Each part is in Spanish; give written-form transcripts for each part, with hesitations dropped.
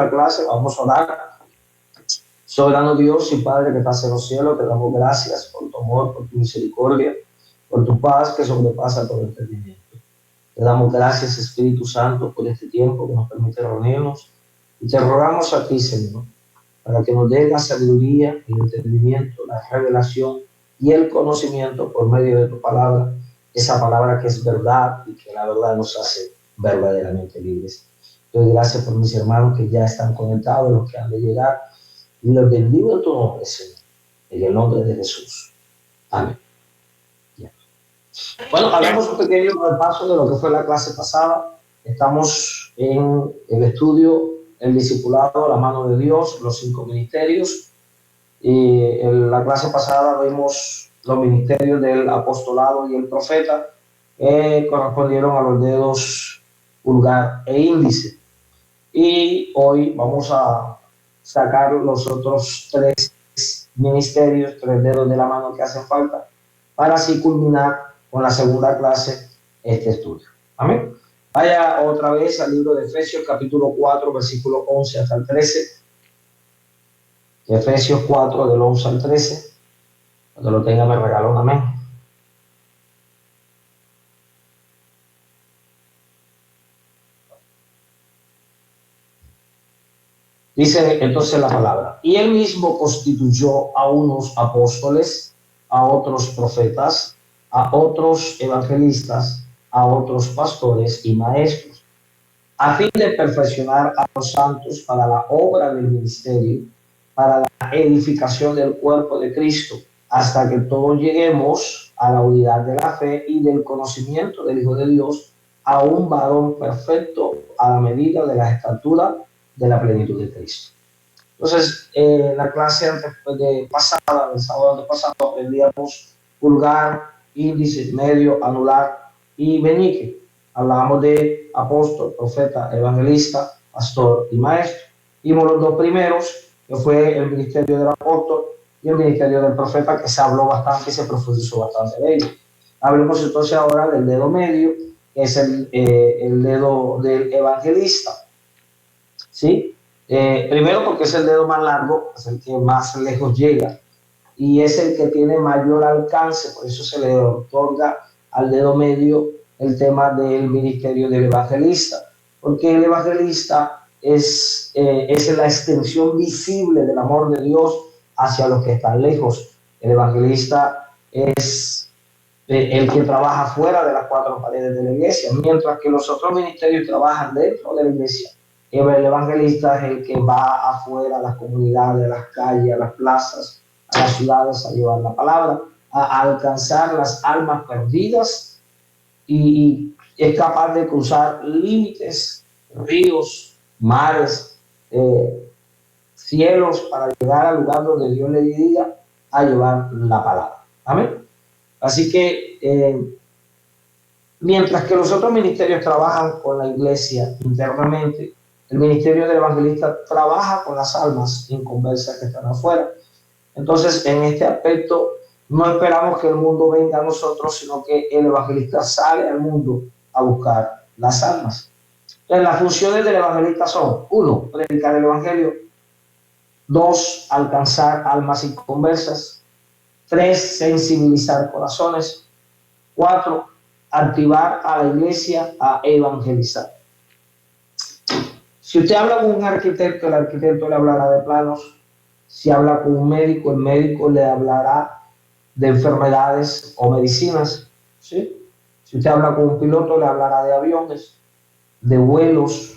esta clase, vamos a orar. Soberano Dios y Padre que estás en los cielos, te damos gracias por tu amor, por tu misericordia, por tu paz que sobrepasa todo entendimiento. Te damos gracias, Espíritu Santo, por este tiempo que nos permite reunirnos. Y te rogamos a ti, Señor, para que nos dé la sabiduría, el entendimiento, la revelación y el conocimiento por medio de tu palabra, esa palabra que es verdad y que la verdad nos hace verdaderamente libres. Te doy gracias por mis hermanos que ya están conectados, los que han de llegar, y los bendigo en tu nombre, Señor, en el nombre de Jesús. Amén. Ya. Bueno, hagamos un pequeño repaso de lo que fue la clase pasada. Estamos en el estudio, el discipulado, la mano de Dios, los 5 ministerios. Y en la clase pasada vimos los ministerios del apostolado y el profeta, correspondieron a los dedos pulgar e índice. Y hoy vamos a sacar los otros 3 ministerios, 3 dedos de la mano que hacen falta, para así culminar con la segunda clase este estudio. Amén. Vaya otra vez al libro de Efesios, capítulo 4, versículo 11 hasta el 13. Efesios 4, del 11 al 13. Cuando lo tenga me regala un amén. Dice entonces la palabra: y él mismo constituyó a unos apóstoles, a otros profetas, a otros evangelistas, a otros pastores y maestros, a fin de perfeccionar a los santos para la obra del ministerio, para la edificación del cuerpo de Cristo, hasta que todos lleguemos a la unidad de la fe y del conocimiento del Hijo de Dios, a un varón perfecto, a la medida de la estatura de la plenitud de Cristo. Entonces, la clase pasada, el sábado antepasado, aprendíamos pulgar, índice, medio, anular y meñique. Hablábamos de apóstol, profeta, evangelista, pastor y maestro. Vimos los 2 primeros, que fue el ministerio del apóstol y el ministerio del profeta, que se habló bastante y se profundizó bastante de ello. Hablemos entonces ahora del dedo medio, que es el dedo del evangelista. ¿Sí? Primero porque es el dedo más largo, es el que más lejos llega y es el que tiene mayor alcance, por eso se le otorga al dedo medio el tema del ministerio del evangelista, porque el evangelista es la extensión visible del amor de Dios hacia los que están lejos. El evangelista es el que trabaja fuera de las 4 paredes de la iglesia, mientras que los otros ministerios trabajan dentro de la iglesia. El evangelista es el que va afuera a las comunidades, a las calles, a las plazas, a las ciudades a llevar la palabra, a alcanzar las almas perdidas y es capaz de cruzar límites, ríos, mares, cielos para llegar al lugar donde Dios le diga a llevar la palabra. Amén. Así que mientras que los otros ministerios trabajan con la iglesia internamente, el ministerio del evangelista trabaja con las almas inconversas que están afuera. Entonces, en este aspecto, no esperamos que el mundo venga a nosotros, sino que el evangelista sale al mundo a buscar las almas. Entonces, las funciones del evangelista son: 1, predicar el evangelio; 2, alcanzar almas inconversas; 3, sensibilizar corazones; 4, activar a la iglesia a evangelizar. Si usted habla con un arquitecto, el arquitecto le hablará de planos. Si habla con un médico, el médico le hablará de enfermedades o medicinas. ¿Sí? Si usted habla con un piloto, le hablará de aviones, de vuelos.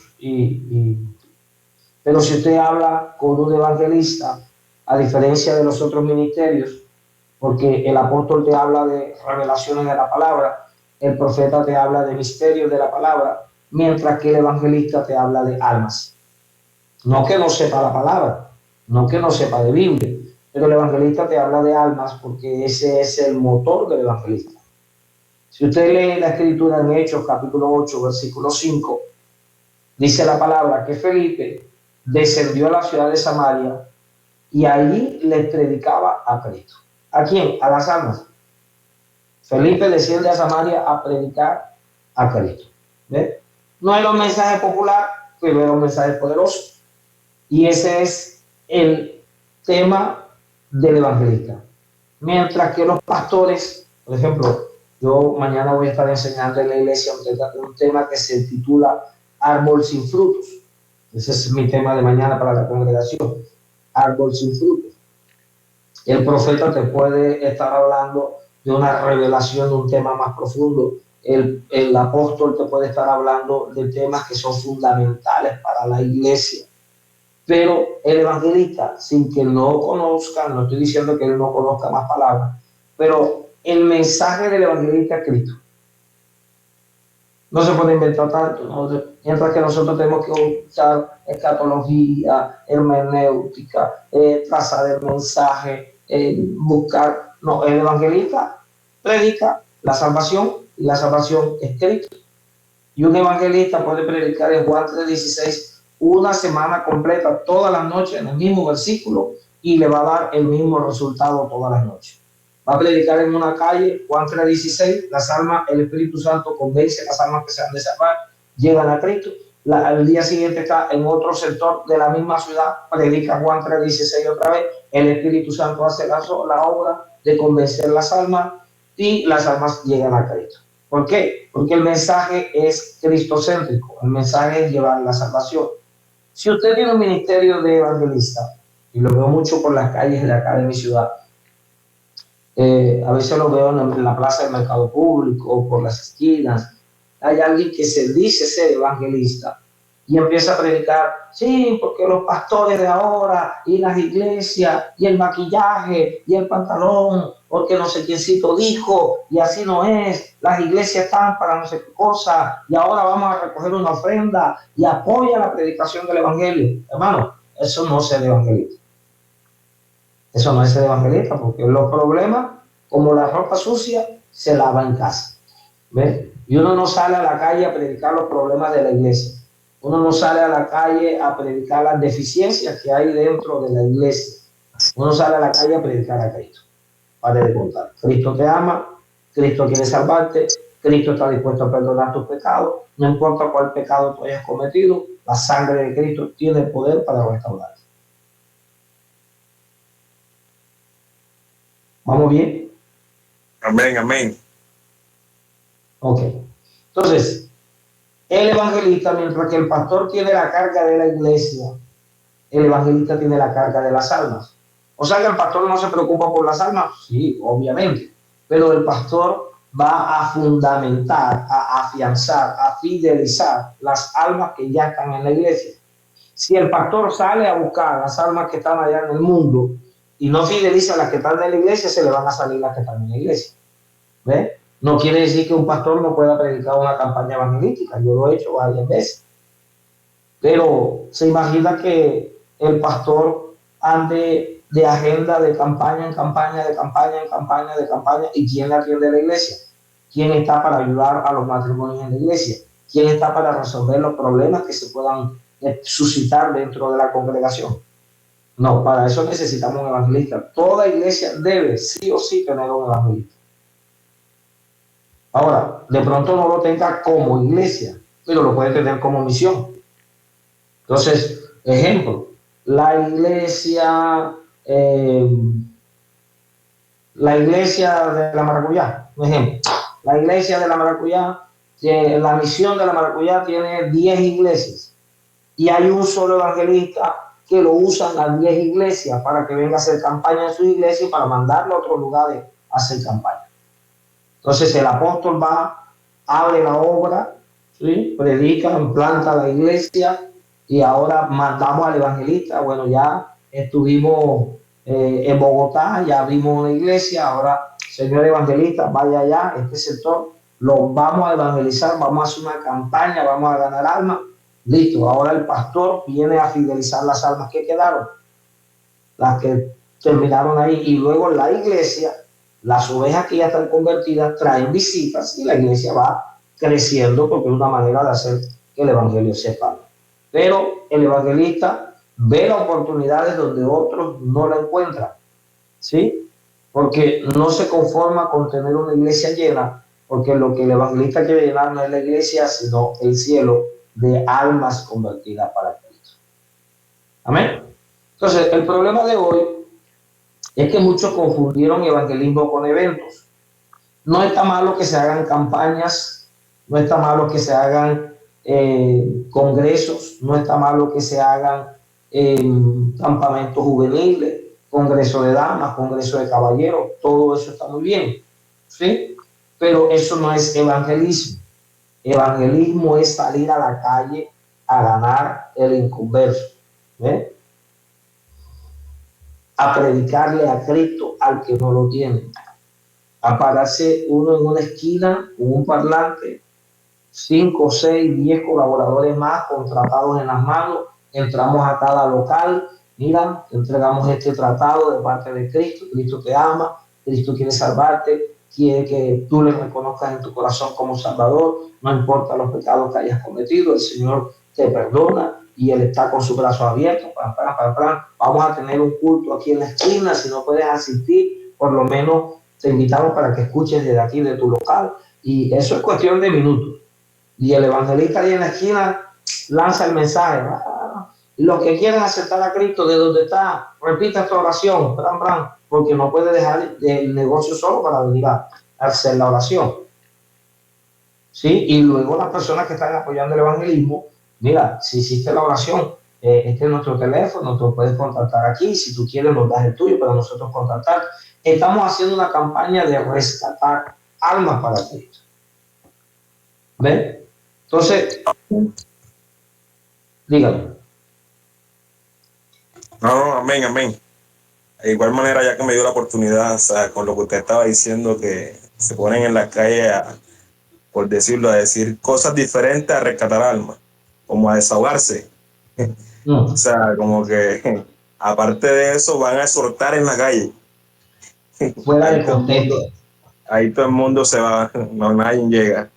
Pero si usted habla con un evangelista, a diferencia de los otros ministerios, porque el apóstol te habla de revelaciones de la palabra, el profeta te habla de misterios de la palabra, mientras que el evangelista te habla de almas. No que no sepa la palabra, no que no sepa de Biblia, pero el evangelista te habla de almas porque ese es el motor del evangelista. Si usted lee la escritura en Hechos capítulo 8, versículo 5, dice la palabra que Felipe descendió a la ciudad de Samaria y allí les predicaba a Cristo. ¿A quién? A las almas. Felipe desciende a Samaria a predicar a Cristo. ¿Ve? No es un mensaje popular, pero es un mensaje poderoso. Y ese es el tema del evangelista. Mientras que los pastores, por ejemplo, yo mañana voy a estar enseñando en la iglesia un tema que se titula Árbol sin frutos. Ese es mi tema de mañana para la congregación. Árbol sin frutos. El profeta te puede estar hablando de una revelación de un tema más profundo. El apóstol te puede estar hablando de temas que son fundamentales para la iglesia. Pero el evangelista, sin que no conozca, no estoy diciendo que él no conozca más palabras, pero el mensaje del evangelista es Cristo. No se puede inventar tanto, ¿no? Mientras que nosotros tenemos que usar escatología, hermenéutica, trazar el mensaje, buscar. No, el evangelista predica la salvación y la salvación es Cristo. Y un evangelista puede predicar en Juan 3:16 una semana completa, todas las noches, en el mismo versículo, y le va a dar el mismo resultado todas las noches. Va a predicar en una calle, Juan 3:16, las almas, el Espíritu Santo convence a las almas que se han de salvar, llegan a Cristo. Al día siguiente está en otro sector de la misma ciudad, predica Juan 3:16 otra vez, el Espíritu Santo hace la obra de convencer las almas y las almas llegan a Cristo. ¿Por qué? Porque el mensaje es cristocéntrico, el mensaje es llevar la salvación. Si usted tiene un ministerio de evangelista, y lo veo mucho por las calles de acá de mi ciudad, a veces lo veo en la plaza del mercado público, por las esquinas, hay alguien que se dice ser evangelista y empieza a predicar, sí, porque los pastores de ahora y las iglesias y el maquillaje y el pantalón, porque no sé quiéncito dijo y así no es, las iglesias están para no sé qué cosa y ahora vamos a recoger una ofrenda y apoya la predicación del evangelio. Hermano, eso no es ser evangelista. Eso no es ser evangelista, porque los problemas, como la ropa sucia, se lava en casa. ¿Ves? Y uno no sale a la calle a predicar los problemas de la iglesia. Uno no sale a la calle a predicar las deficiencias que hay dentro de la iglesia. Uno sale a la calle a predicar a Cristo. Para de contar. Cristo te ama, Cristo quiere salvarte, Cristo está dispuesto a perdonar tus pecados. No importa cuál pecado tú hayas cometido, la sangre de Cristo tiene el poder para restaurarte. ¿Vamos bien? Amén, amén. Ok. Entonces, el evangelista, mientras que el pastor tiene la carga de la iglesia, el evangelista tiene la carga de las almas. O sea que el pastor no se preocupa por las almas, sí, obviamente, pero el pastor va a fundamentar, a afianzar, a fidelizar las almas que ya están en la iglesia. Si el pastor sale a buscar las almas que están allá en el mundo y no fideliza a las que están en la iglesia, se le van a salir las que están en la iglesia. ¿Ves? No quiere decir que un pastor no pueda predicar una campaña evangelística. Yo lo he hecho varias veces. Pero se imagina que el pastor ande de agenda de campaña en campaña, de campaña en campaña, de campaña. ¿Y quién atiende la iglesia? ¿Quién está para ayudar a los matrimonios en la iglesia? ¿Quién está para resolver los problemas que se puedan suscitar dentro de la congregación? No, para eso necesitamos un evangelista. Toda iglesia debe sí o sí tener un evangelista. Ahora, de pronto no lo tenga como iglesia, pero lo puede tener como misión. Entonces, ejemplo, la iglesia de la Maracuyá, un ejemplo. La iglesia de la Maracuyá, la misión de la Maracuyá tiene 10 iglesias y hay un solo evangelista que lo usan las 10 iglesias para que venga a hacer campaña en su iglesia y para mandarlo a otros lugares a hacer campaña. Entonces el apóstol va, abre la obra, ¿sí? Predica, implanta la iglesia y ahora mandamos al evangelista. Bueno, ya estuvimos en Bogotá, ya abrimos una iglesia, ahora, señor evangelista, vaya allá, este sector, lo vamos a evangelizar, vamos a hacer una campaña, vamos a ganar almas. Listo, ahora el pastor viene a fidelizar las almas que quedaron, las que terminaron ahí, y luego la iglesia, las ovejas que ya están convertidas traen visitas y la iglesia va creciendo porque es una manera de hacer que el evangelio se expanda. Pero el evangelista ve las oportunidades donde otros no la encuentran, ¿sí? Porque no se conforma con tener una iglesia llena, porque lo que el evangelista quiere llenar no es la iglesia, sino el cielo de almas convertidas para Cristo. Amén. Entonces, el problema de hoy es que muchos confundieron evangelismo con eventos. No está malo que se hagan campañas, no está malo que se hagan congresos, no está malo que se hagan campamentos juveniles, congreso de damas, congreso de caballeros, todo eso está muy bien, ¿sí? Pero eso no es evangelismo. Evangelismo es salir a la calle a ganar el inconverso, ¿ves? A predicarle a Cristo al que no lo tiene, a pararse uno en una esquina con un parlante, 5, 6, 10 colaboradores más contratados en las manos, entramos a cada local, mira, te entregamos este tratado de parte de Cristo, Cristo te ama, Cristo quiere salvarte, quiere que tú le reconozcas en tu corazón como Salvador, no importa los pecados que hayas cometido, el Señor te perdona y Él está con sus brazos abiertos, vamos a tener un culto aquí en la esquina, si no puedes asistir, por lo menos te invitamos para que escuches desde aquí, de tu local, y eso es cuestión de minutos. Y el evangelista ahí en la esquina lanza el mensaje. Los que quieren aceptar a Cristo de donde está, repita esta oración, porque no puede dejar el negocio solo para venir a hacer la oración. ¿Sí? Y luego las personas que están apoyando el evangelismo, mira, si hiciste la oración, este es nuestro teléfono, tú puedes contactar aquí, si tú quieres nos das el tuyo para nosotros contactar. Estamos haciendo una campaña de rescatar almas para Cristo. ¿Ven? Entonces, dígame. No, amén, amén. De igual manera, ya que me dio la oportunidad, o sea, con lo que usted estaba diciendo, que se ponen en la calle, por decirlo, a decir cosas diferentes, a rescatar almas, como a desahogarse. O sea, como que, aparte de eso, van a exhortar en la calle. Fuera de contexto. Ahí todo el mundo se va, no, nadie llega.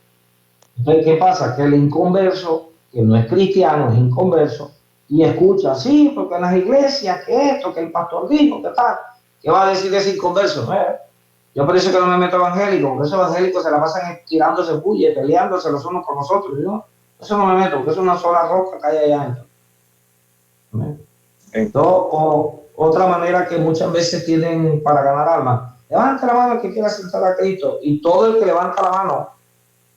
Entonces, ¿qué pasa? Que el inconverso, que no es cristiano, es inconverso, y escucha, sí, porque en las iglesias, que esto, que el pastor dijo, que tal, ¿qué va a decir ese inconverso? Yo por eso que no me meto evangélico, porque esos evangélicos se la pasan tirándose bulle, peleándose los unos con los otros. Yo eso no me meto, porque es una sola roca que hay allá adentro. Otra manera que muchas veces tienen para ganar almas, levanta la mano el que quiera aceptar a Cristo, y todo el que levanta la mano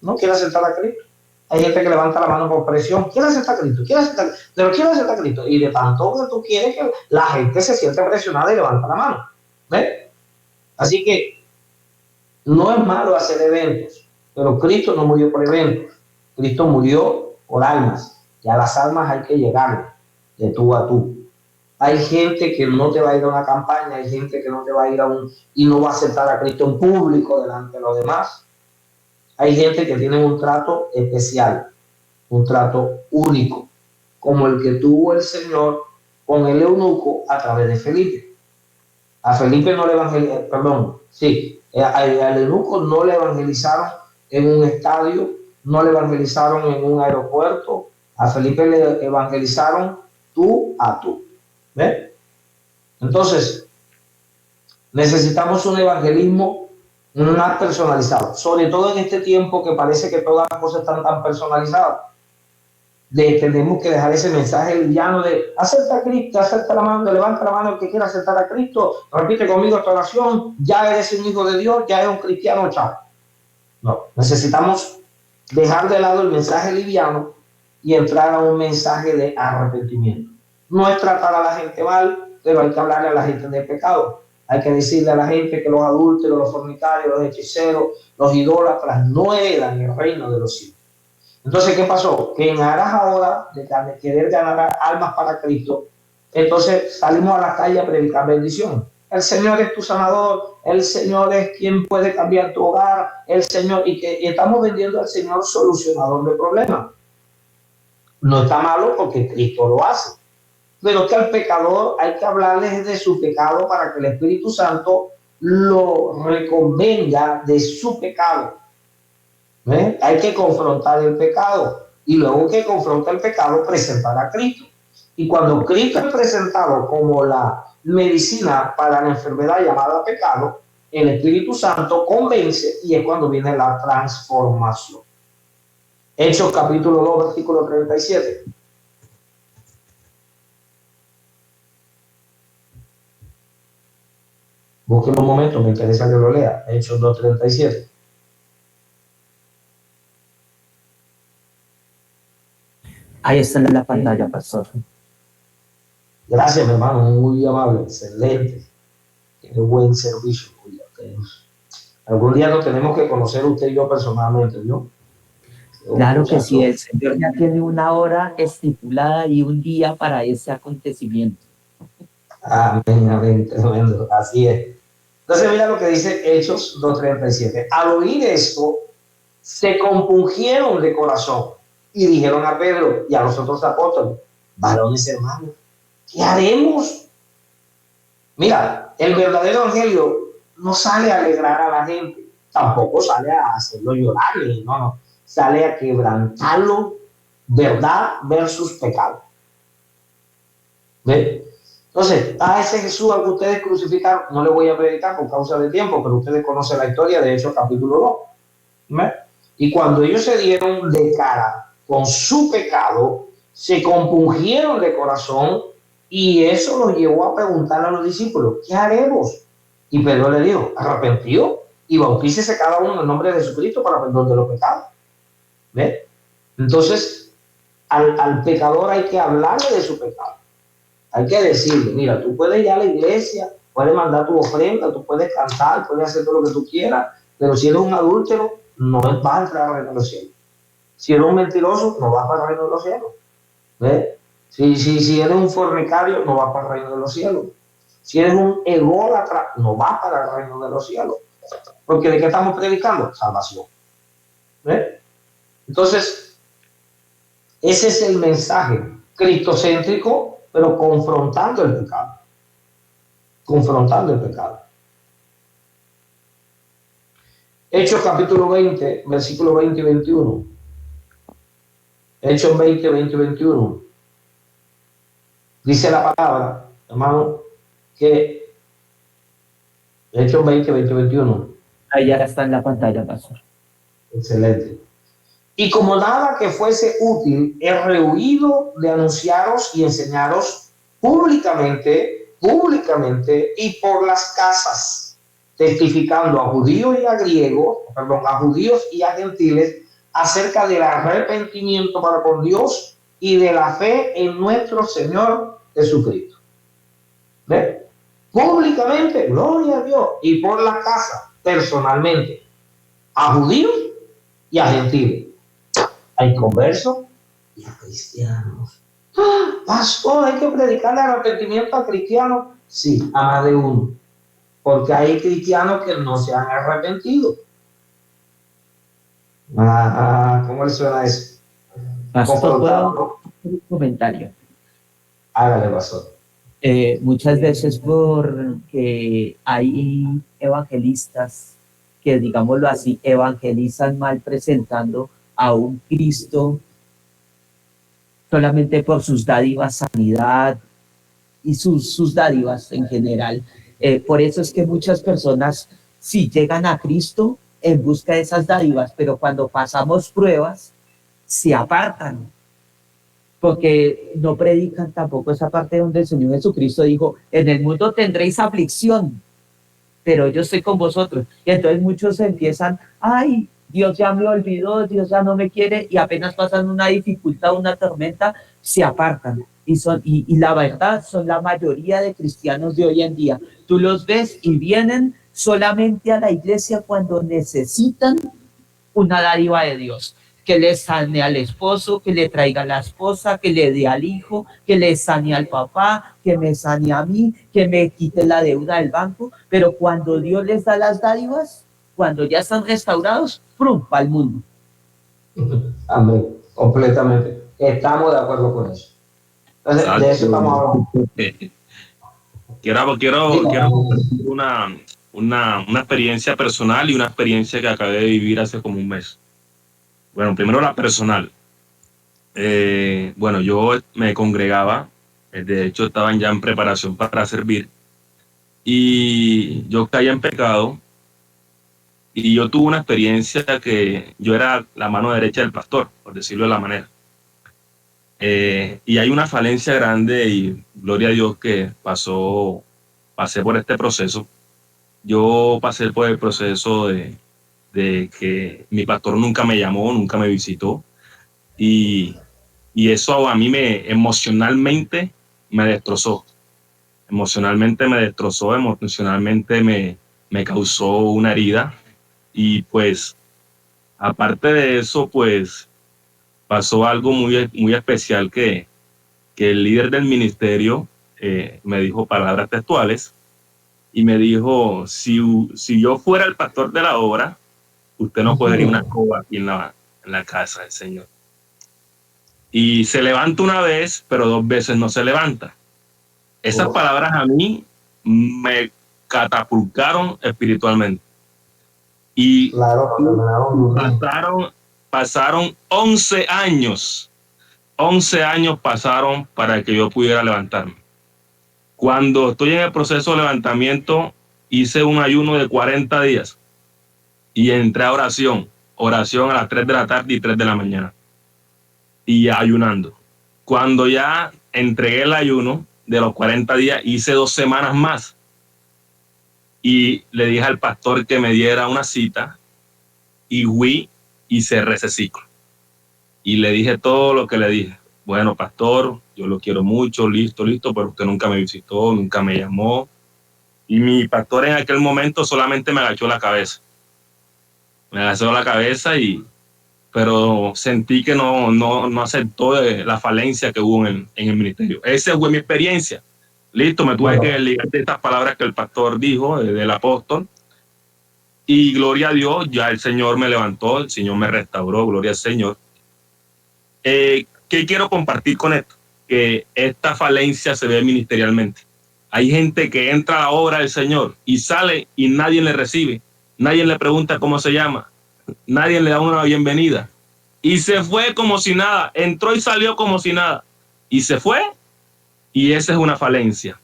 no quiere aceptar a Cristo. Hay gente que levanta la mano por presión, quiere aceptar a Cristo, pero quiere aceptar a Cristo, y de tanto que tú quieres que la gente se siente presionada y levanta la mano. ¿Ves? Así que no es malo hacer eventos, pero Cristo no murió por eventos, Cristo murió por almas, y a las almas hay que llegar de tú a tú. Hay gente que no te va a ir a una campaña, hay gente que no te va a ir y no va a aceptar a Cristo en público delante de los demás. Hay gente que tiene un trato especial, un trato único, como el que tuvo el Señor con el eunuco a través de Felipe. A Felipe no le evangelizaron, al eunuco no le evangelizaron en un estadio, no le evangelizaron en un aeropuerto, a Felipe le evangelizaron tú a tú. ¿Ves? Entonces, necesitamos un evangelismo más personalizado, sobre todo en este tiempo que parece que todas las cosas están tan personalizadas. Tenemos que dejar ese mensaje liviano de acepta a Cristo, acepta la mano, levanta la mano el que quiera aceptar a Cristo, repite conmigo esta oración, ya eres un hijo de Dios, ya eres un cristiano, chao. No, necesitamos dejar de lado el mensaje liviano y entrar a un mensaje de arrepentimiento. No es tratar a la gente mal, pero hay que hablarle a la gente del pecado. Hay que decirle a la gente que los adúlteros, los fornicarios, los hechiceros, los idólatras no heredan el reino de los cielos. Entonces, ¿qué pasó? Que en aras ahora de querer ganar almas para Cristo, entonces salimos a la calle a predicar bendición. El Señor es tu sanador, el Señor es quien puede cambiar tu hogar, el Señor, y estamos vendiendo al Señor solucionador de problemas. No está malo porque Cristo lo hace, pero que al pecador hay que hablarles de su pecado para que el Espíritu Santo lo reconvenga de su pecado. Hay que confrontar el pecado, y luego que confronta el pecado, presentar a Cristo. Y cuando Cristo es presentado como la medicina para la enfermedad llamada pecado, el Espíritu Santo convence, y es cuando viene la transformación. Hechos capítulo 2, versículo 37. Busquen un momento, me interesa que lo lea. Hechos 2:37. Ahí está en la pantalla, pastor. Gracias, mi hermano, muy amable, excelente. Tiene buen servicio. Algún día nos tenemos que conocer usted y yo personalmente, ¿no? Claro que sí, el Señor ya tiene una hora estipulada y un día para ese acontecimiento. Amén, amén, tremendo, así es. Entonces mira lo que dice Hechos 2:37. Al oír esto, se compungieron de corazón y dijeron a Pedro y a los otros apóstoles, varones hermanos, ¿qué haremos? Mira, el verdadero evangelio no sale a alegrar a la gente, tampoco sale a hacerlo llorar, no, sale a quebrantarlo, verdad versus pecado. ¿Ve? Entonces, a ese Jesús al que ustedes crucificaron, no le voy a predicar por causa de tiempo, pero ustedes conocen la historia de Hechos capítulo 2. ¿Ve? Y cuando ellos se dieron de cara con su pecado, se compungieron de corazón y eso los llevó a preguntar a los discípulos, ¿qué haremos? Y Pedro le dijo, arrepentido y bautícese cada uno en el nombre de Jesucristo para perdón de los pecados. ¿Ve? Entonces, al pecador hay que hablarle de su pecado. Hay que decirle, mira, tú puedes ir a la iglesia, puedes mandar tu ofrenda, tú puedes cantar, puedes hacer todo lo que tú quieras, pero si eres un adúltero, no vas a entrar al reino de los cielos. Si eres un mentiroso, no vas para el reino de los cielos. ¿Ves? Si eres un fornicario, no vas para el reino de los cielos. Si eres un ególatra, no vas para el reino de los cielos. Porque ¿de qué estamos predicando? Salvación. ¿Ves? Entonces, ese es el mensaje cristocéntrico, pero confrontando el pecado. Confrontando el pecado. Hechos capítulo 20, versículo 20 y 21. Hechos 20, 20 y 21. Dice la palabra, hermano, que Hechos 20, 20 y 21. Ahí ya está en la pantalla, pastor. Excelente. Y como nada que fuese útil, he rehuido de anunciaros y enseñaros públicamente y por las casas, testificando a judíos y a griegos, a judíos y a gentiles, acerca del arrepentimiento para con Dios y de la fe en nuestro Señor Jesucristo. ¿Ve? Públicamente, gloria a Dios, y por la casa, personalmente, a judíos y a gentiles. Hay conversos y a cristianos. Pastor, hay que predicarle arrepentimiento a cristianos. Sí, a más de uno. Porque hay cristianos que no se han arrepentido. ¿Cómo le suena eso? Pastor, ¿puedo hacer un comentario? Hágale, pastor. Muchas veces porque hay evangelistas que, digámoslo así, evangelizan mal presentando a un Cristo solamente por sus dádivas, sanidad y sus dádivas en general. Por eso es que muchas personas sí llegan a Cristo en busca de esas dádivas, pero cuando pasamos pruebas, se apartan, porque no predican tampoco esa parte donde el Señor Jesucristo dijo, en el mundo tendréis aflicción, pero yo estoy con vosotros. Y entonces muchos empiezan, ay, Dios ya me olvidó, Dios ya no me quiere, y apenas pasan una dificultad, una tormenta, se apartan. Y la verdad, son la mayoría de cristianos de hoy en día. Tú los ves y vienen solamente a la iglesia cuando necesitan una dádiva de Dios, que le sane al esposo, que le traiga a la esposa, que le dé al hijo, que le sane al papá, que me sane a mí, que me quite la deuda del banco. Pero cuando Dios les da las dádivas, cuando ya están restaurados, ¡prum!, para el mundo. Amén, completamente. Estamos de acuerdo con eso. Entonces, de eso estamos hablando. Quiero una experiencia personal y una experiencia que acabé de vivir hace como un mes. Bueno, primero la personal. Bueno, yo me congregaba, de hecho estaban ya en preparación para servir, y yo caí en pecado, y yo tuve una experiencia que yo era la mano derecha del pastor, por decirlo de la manera. Y hay una falencia grande y gloria a Dios que pasé por este proceso. yo pasé por el proceso de que mi pastor nunca me llamó, nunca me visitó, y, y eso a mí emocionalmente me destrozó. Emocionalmente me destrozó, emocionalmente me causó una herida. Y pues, aparte de eso, pues pasó algo muy especial que el líder del ministerio me dijo palabras textuales y me dijo, si yo fuera el pastor de la obra, usted no podría una escoba aquí en la casa del Señor. Y se levanta una vez, pero 2 veces no se levanta. Esas palabras a mí me catapultaron espiritualmente. Y Claro, pasaron 11 años. 11 años pasaron para que yo pudiera levantarme. Cuando estoy en el proceso de levantamiento, hice un ayuno de 40 días y entré a oración a las 3 de la tarde y 3 de la mañana. Y ayunando. Cuando ya entregué el ayuno de los 40 días, hice 2 semanas más. Y le dije al pastor que me diera una cita y fui y cerré ese ciclo. Y le dije todo lo que le dije. Bueno, pastor, yo lo quiero mucho, listo, pero usted nunca me visitó, nunca me llamó. Y mi pastor en aquel momento solamente me agachó la cabeza. Me agachó la cabeza pero sentí que no aceptó la falencia que hubo en el ministerio. Esa fue mi experiencia. Listo, me tuve que ligar de estas palabras que el pastor dijo, del apóstol. Y gloria a Dios, ya el Señor me levantó, el Señor me restauró, gloria al Señor. ¿Qué quiero compartir con esto? Que esta falencia se ve ministerialmente. Hay gente que entra a la obra del Señor y sale y nadie le recibe, nadie le pregunta cómo se llama, nadie le da una bienvenida. Y se fue como si nada, entró y salió como si nada. Y se fue, y esa es una falencia.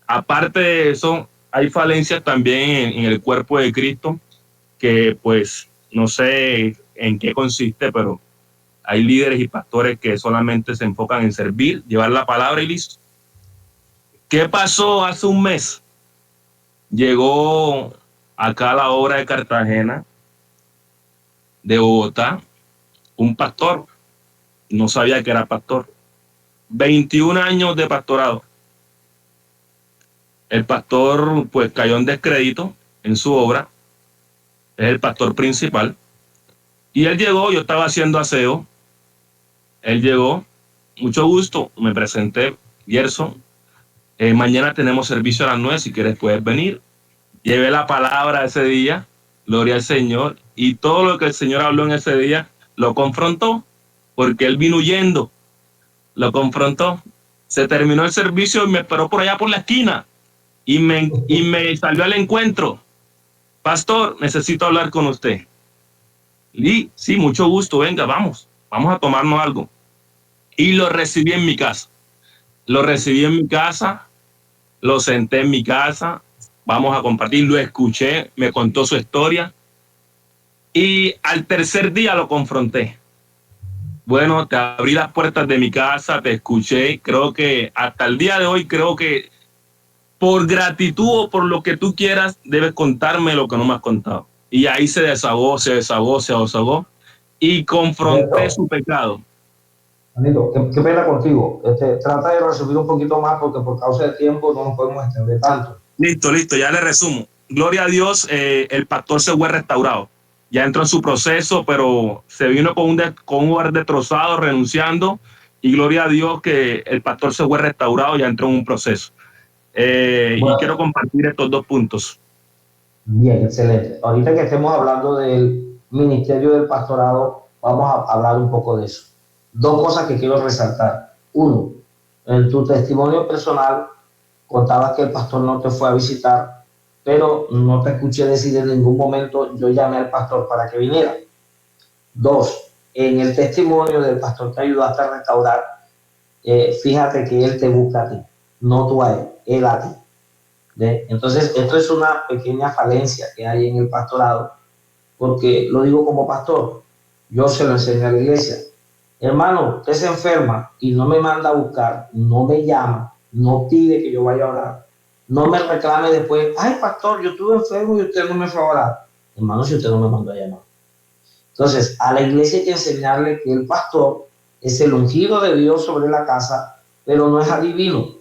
Aparte de eso, hay falencias también en el cuerpo de Cristo, que pues no sé en qué consiste, pero hay líderes y pastores que solamente se enfocan en servir, llevar la palabra y listo. ¿Qué pasó hace un mes? Llegó acá a la obra de Cartagena, de Bogotá, un pastor. No sabía que era pastor. 21 años de pastorado. El pastor pues cayó en descrédito en su obra. Es el pastor principal. Y él llegó, yo estaba haciendo aseo. Él llegó, mucho gusto, me presenté, Gerson. Mañana tenemos servicio a las 9, si quieres puedes venir. Llevé la palabra ese día, gloria al Señor, y todo lo que el Señor habló en ese día lo confrontó, porque él vino huyendo, lo confrontó. Se terminó el servicio y me esperó por allá por la esquina y me salió al encuentro. Pastor, necesito hablar con usted. Y sí, mucho gusto, venga, vamos a tomarnos algo. Y lo recibí en mi casa. Lo recibí en mi casa, lo senté en mi casa, vamos a compartir, lo escuché, me contó su historia y al tercer día lo confronté. Bueno, te abrí las puertas de mi casa, te escuché, creo que hasta el día de hoy, creo que por gratitud o por lo que tú quieras, debes contarme lo que no me has contado. Y ahí se desahogó y confronté su pecado. Anito, qué pena contigo. Trata de resumir un poquito más porque por causa del tiempo no nos podemos extender tanto. Listo, ya le resumo. Gloria a Dios, el pastor se fue restaurado. Ya entró en su proceso, pero se vino con un hogar destrozado, renunciando. Y gloria a Dios que el pastor se fue restaurado, ya entró en un proceso. Y quiero compartir estos 2 puntos. Bien, excelente. Ahorita que estemos hablando del ministerio del pastorado, vamos a hablar un poco de eso. 2 cosas que quiero resaltar. 1, en tu testimonio personal contabas que el pastor no te fue a visitar, pero no te escuché decir en ningún momento yo llamé al pastor para que viniera. 2, en el testimonio del pastor que ayudaste a restaurar, fíjate que él te busca a ti, no tú a él a ti. Entonces, esto es una pequeña falencia que hay en el pastorado, porque lo digo como pastor, yo se lo enseño a la iglesia. Hermano, usted se enferma y no me manda a buscar, no me llama, no pide que yo vaya a orar. No me reclame después, ay pastor, yo estuve enfermo y usted no me fue a orar. Hermano, si usted no me mandó a llamar. Entonces, a la iglesia hay que enseñarle que el pastor es el ungido de Dios sobre la casa, pero no es adivino.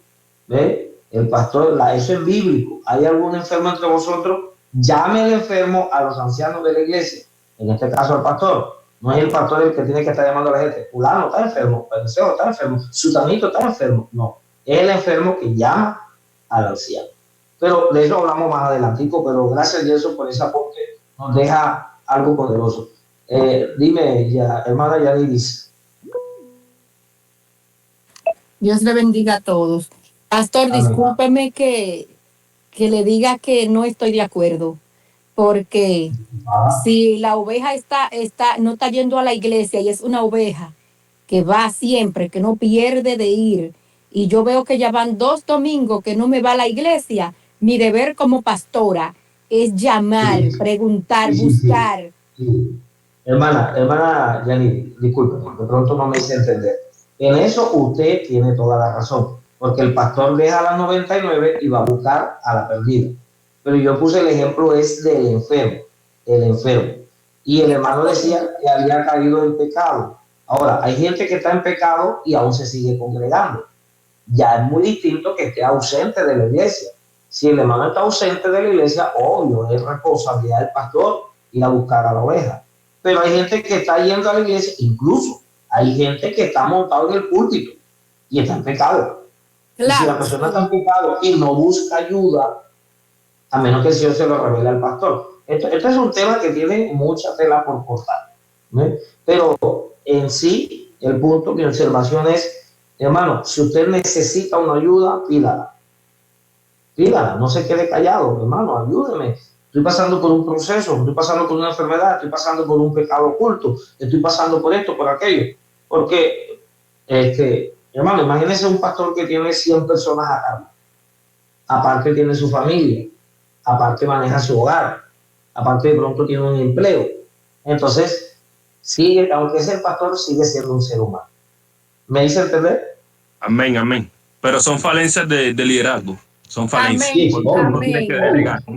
¿Ve? El pastor, eso es bíblico. ¿Hay algún enfermo entre vosotros? Llame al enfermo a los ancianos de la iglesia. En este caso, al pastor. No es el pastor el que tiene que estar llamando a la gente. Fulano está enfermo, Pediceo está enfermo, Sutanito está enfermo. No, es el enfermo que llama al anciano. Pero de eso hablamos más adelantico, pero gracias a Dios por ese aporte nos deja algo poderoso. Dime, hermana Yaniris. Dios le bendiga a todos. Pastor, Amén. discúlpeme que le diga que no estoy de acuerdo, porque si la oveja no está yendo a la iglesia y es una oveja que va siempre, que no pierde de ir, y yo veo que ya van 2 domingos que no me va a la iglesia, mi deber como pastora es llamar, preguntar, buscar. Sí. Hermana Yanni, disculpe, de pronto no me hice entender. En eso usted tiene toda la razón, porque el pastor deja a las 99 y va a buscar a la perdida. Pero yo puse el ejemplo es del enfermo, el enfermo. Y el hermano decía que había caído en pecado. Ahora, hay gente que está en pecado y aún se sigue congregando. Ya es muy distinto que esté ausente de la iglesia. Si el hermano está ausente de la iglesia, obvio, es responsabilidad del pastor ir a buscar a la oveja. Pero hay gente que está yendo a la iglesia, incluso hay gente que está montado en el púlpito y está en pecado. Claro. Y si la persona está en pecado y no busca ayuda, a menos que el Señor se lo revele al pastor. Este es un tema que tiene mucha tela por cortar, ¿no? Pero en sí, el punto, mi observación es, hermano, si usted necesita una ayuda, pídala. Pídala, no se quede callado, hermano, ayúdeme. Estoy pasando por un proceso, estoy pasando por una enfermedad, estoy pasando por un pecado oculto, estoy pasando por esto, por aquello. Porque, hermano, imagínese un pastor que tiene 100 personas a cargo. Aparte tiene su familia, aparte maneja su hogar, aparte de pronto tiene un empleo. Entonces, sigue, aunque es el pastor, sigue siendo un ser humano. ¿Me hice entender? Amén, amén. Pero son falencias de liderazgo. Son falencias. Uno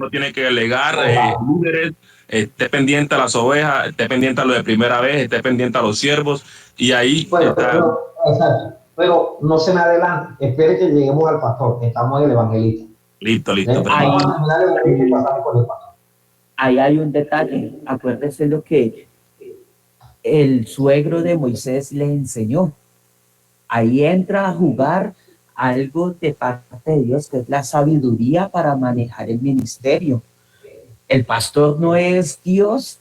tiene que delegar líderes, esté pendiente a las ovejas, esté pendiente a lo de primera vez, esté pendiente a los siervos, y ahí está. Exacto. Pero no se me adelante, espere que lleguemos al pastor, estamos en el evangelista. Listo. Ahí hay un detalle, acuérdese lo que el suegro de Moisés le enseñó. Ahí entra a jugar algo de parte de Dios, que es la sabiduría para manejar el ministerio. El pastor no es Dios,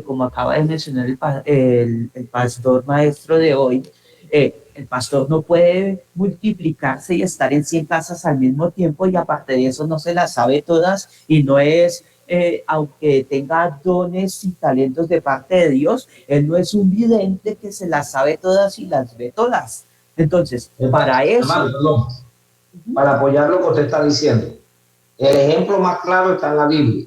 como acaba de mencionar el pastor maestro de hoy. El pastor no puede multiplicarse y estar en 100 casas al mismo tiempo, y aparte de eso no se las sabe todas, y no es, aunque tenga dones y talentos de parte de Dios, él no es un vidente que se las sabe todas y las ve todas. Entonces, para eso... Para apoyar lo que usted está diciendo, el ejemplo más claro está en la Biblia.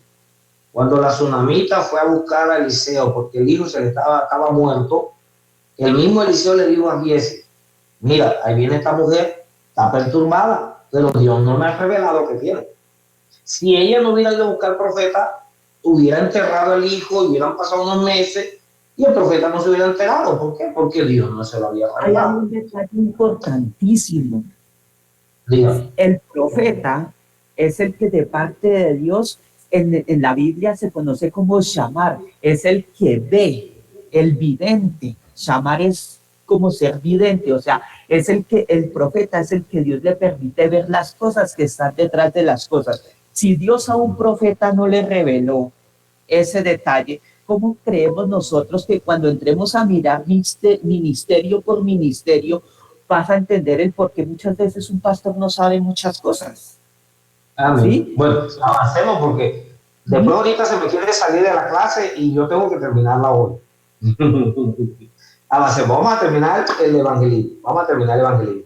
Cuando la tsunamita fue a buscar a Eliseo porque el hijo estaba muerto, el mismo Eliseo le dijo a Giesi, mira, ahí viene esta mujer, está perturbada, pero Dios no me ha revelado que tiene. Si ella no hubiera ido a buscar profeta, hubiera enterrado al hijo y hubieran pasado unos meses y el profeta no se hubiera enterado. ¿Por qué? Porque Dios no se lo había revelado. Hay un detalle importantísimo. Dígame. El profeta es el que de parte de Dios en la Biblia se conoce como Shamar, es el que ve, el vidente. Shamar es como ser vidente, o sea, es el profeta es el que Dios le permite ver las cosas que están detrás de las cosas. Si Dios a un profeta no le reveló ese detalle, ¿cómo creemos nosotros que cuando entremos a mirar ministerio por ministerio, vas a entender el por qué muchas veces un pastor no sabe muchas cosas? ¿Sí? Bueno, avancemos porque después ahorita se me quiere salir de la clase y yo tengo que terminarla hoy. Avancemos, vamos a terminar el evangelismo.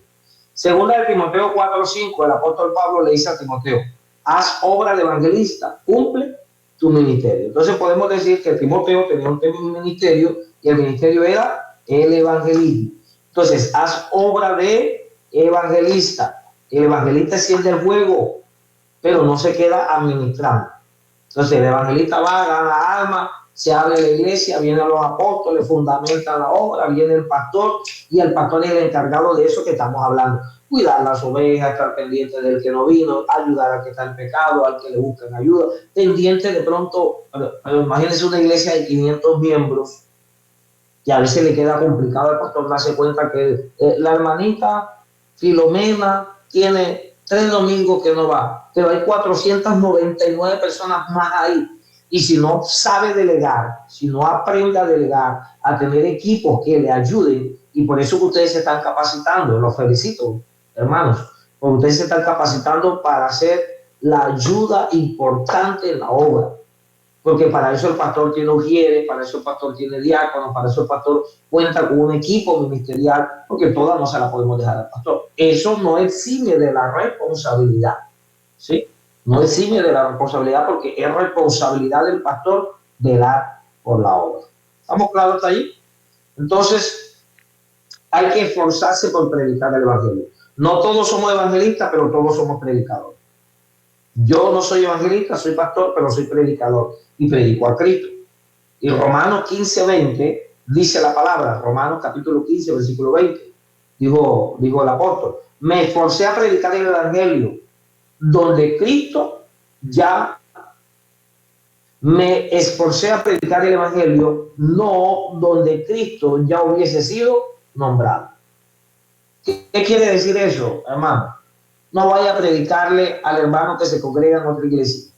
Segunda de Timoteo 4:5, el apóstol Pablo le dice a Timoteo, haz obra de evangelista, cumple tu ministerio. Entonces podemos decir que Timoteo tenía un ministerio y el ministerio era el evangelismo. Entonces, haz obra de evangelista. El evangelista enciende el fuego. pero no se queda administrando. Entonces el evangelista va, gana alma, se abre la iglesia, vienen los apóstoles, fundamentan la obra, viene el pastor, y el pastor es el encargado de eso que estamos hablando. Cuidar las ovejas, estar pendiente del que no vino, ayudar al que está en pecado, al que le buscan ayuda, pendiente de pronto, imagínense una iglesia de 500 miembros, y a veces le queda complicado al pastor darse cuenta que la hermanita Filomena tiene 3 domingos que no va, pero hay 499 personas más ahí. Y si no sabe delegar, si no aprende a delegar, a tener equipos que le ayuden, y por eso que ustedes se están capacitando, los felicito, hermanos, porque ustedes se están capacitando para hacer la ayuda importante en la obra. Porque para eso el pastor tiene ujieres, para eso el pastor tiene diáconos, para eso el pastor cuenta con un equipo ministerial, porque todas no se la podemos dejar al pastor. Eso no exime de la responsabilidad, ¿sí? No exime de la responsabilidad, porque es responsabilidad del pastor velar por la obra. ¿Estamos claros hasta ahí? Entonces, hay que esforzarse por predicar el evangelio. No todos somos evangelistas, pero todos somos predicadores. Yo no soy evangelista, soy pastor, pero soy predicador y predico a Cristo. Y Romanos 15:20 dice la palabra, Romanos capítulo 15, versículo 20, dijo el apóstol, me esforcé a predicar el evangelio donde Cristo ya me esforcé a predicar el evangelio, no donde Cristo ya hubiese sido nombrado. ¿Qué quiere decir eso, hermano? No vaya a predicarle al hermano que se congrega en otra iglesia.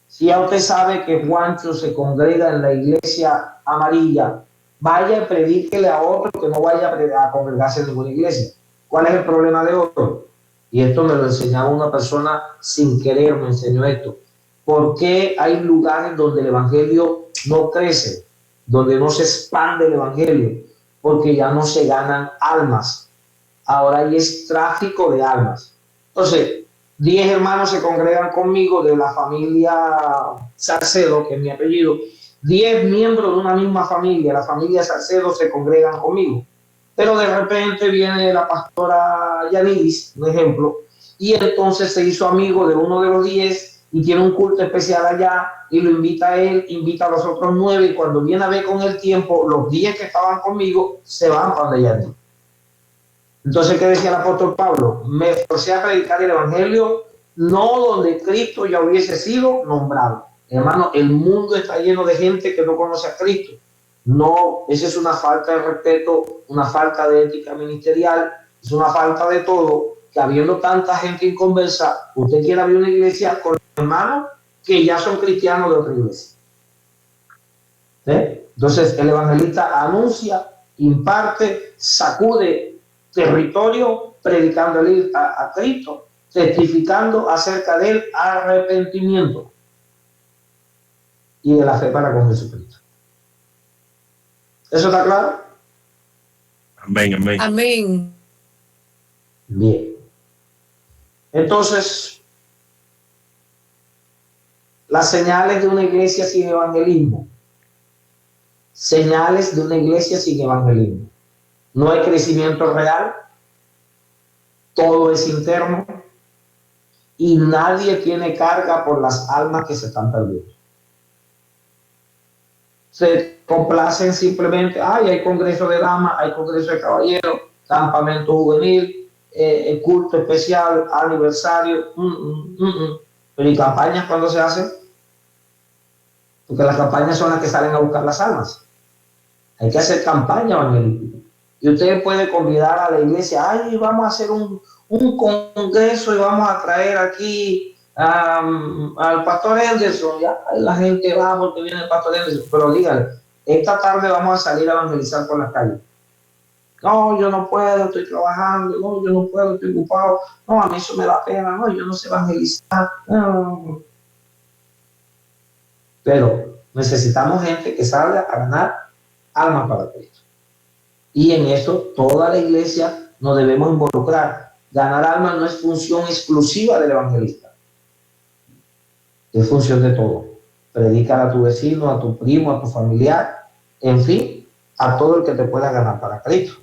Si ya usted sabe que Juancho se congrega en la iglesia amarilla, vaya y predíquele a otro que no vaya a congregarse en ninguna iglesia. ¿Cuál es el problema de otro? Y esto me lo enseñaba una persona sin querer, me enseñó esto. ¿Por qué hay lugares donde el evangelio no crece, donde no se expande el evangelio? Porque ya no se ganan almas. Ahora hay es tráfico de almas. Entonces, 10 hermanos se congregan conmigo de la familia Salcedo, que es mi apellido. 10 miembros de una misma familia, la familia Salcedo, se congregan conmigo. Pero de repente viene la pastora Yaniris, un ejemplo, y entonces se hizo amigo de uno de los 10 y tiene un culto especial allá y lo invita a él, invita a los otros 9, y cuando viene a ver con el tiempo, los 10 que estaban conmigo se van para donde Yaniris. Entonces, ¿qué decía el apóstol Pablo? Me esforcé a predicar el evangelio no donde Cristo ya hubiese sido nombrado. Hermano, el mundo está lleno de gente que no conoce a Cristo. No, esa es una falta de respeto, una falta de ética ministerial, es una falta de todo, que habiendo tanta gente inconversa, usted quiere abrir una iglesia con hermanos que ya son cristianos de otra iglesia. ¿Sí? Entonces, el evangelista anuncia, imparte, sacude territorio, predicando a Cristo, testificando acerca del arrepentimiento y de la fe para con Jesucristo. ¿Eso está claro? Amén, amén. Amén. Bien. Entonces, las señales de una iglesia sin evangelismo. Señales de una iglesia sin evangelismo. No hay crecimiento real, todo es interno y nadie tiene carga por las almas que se están perdiendo. Se complacen simplemente, hay congreso de damas, hay congreso de caballeros, campamento juvenil, culto especial, aniversario, Pero ¿y campañas cuándo se hacen? Porque las campañas son las que salen a buscar las almas. Hay que hacer campaña evangelística. Y usted puede convidar a la iglesia, vamos a hacer un congreso y vamos a traer aquí al pastor Henderson. Ya la gente va porque viene el pastor Henderson. Pero dígale, esta tarde vamos a salir a evangelizar por las calles. No, yo no puedo, estoy trabajando. No, yo no puedo, estoy ocupado. No, a mí eso me da pena. No, yo no sé evangelizar. No. Pero necesitamos gente que salga a ganar almas para Cristo. Y en eso toda la iglesia nos debemos involucrar. Ganar almas no es función exclusiva del evangelista. Es función de todo. Predicar a tu vecino, a tu primo, a tu familiar, en fin, a todo el que te pueda ganar para Cristo.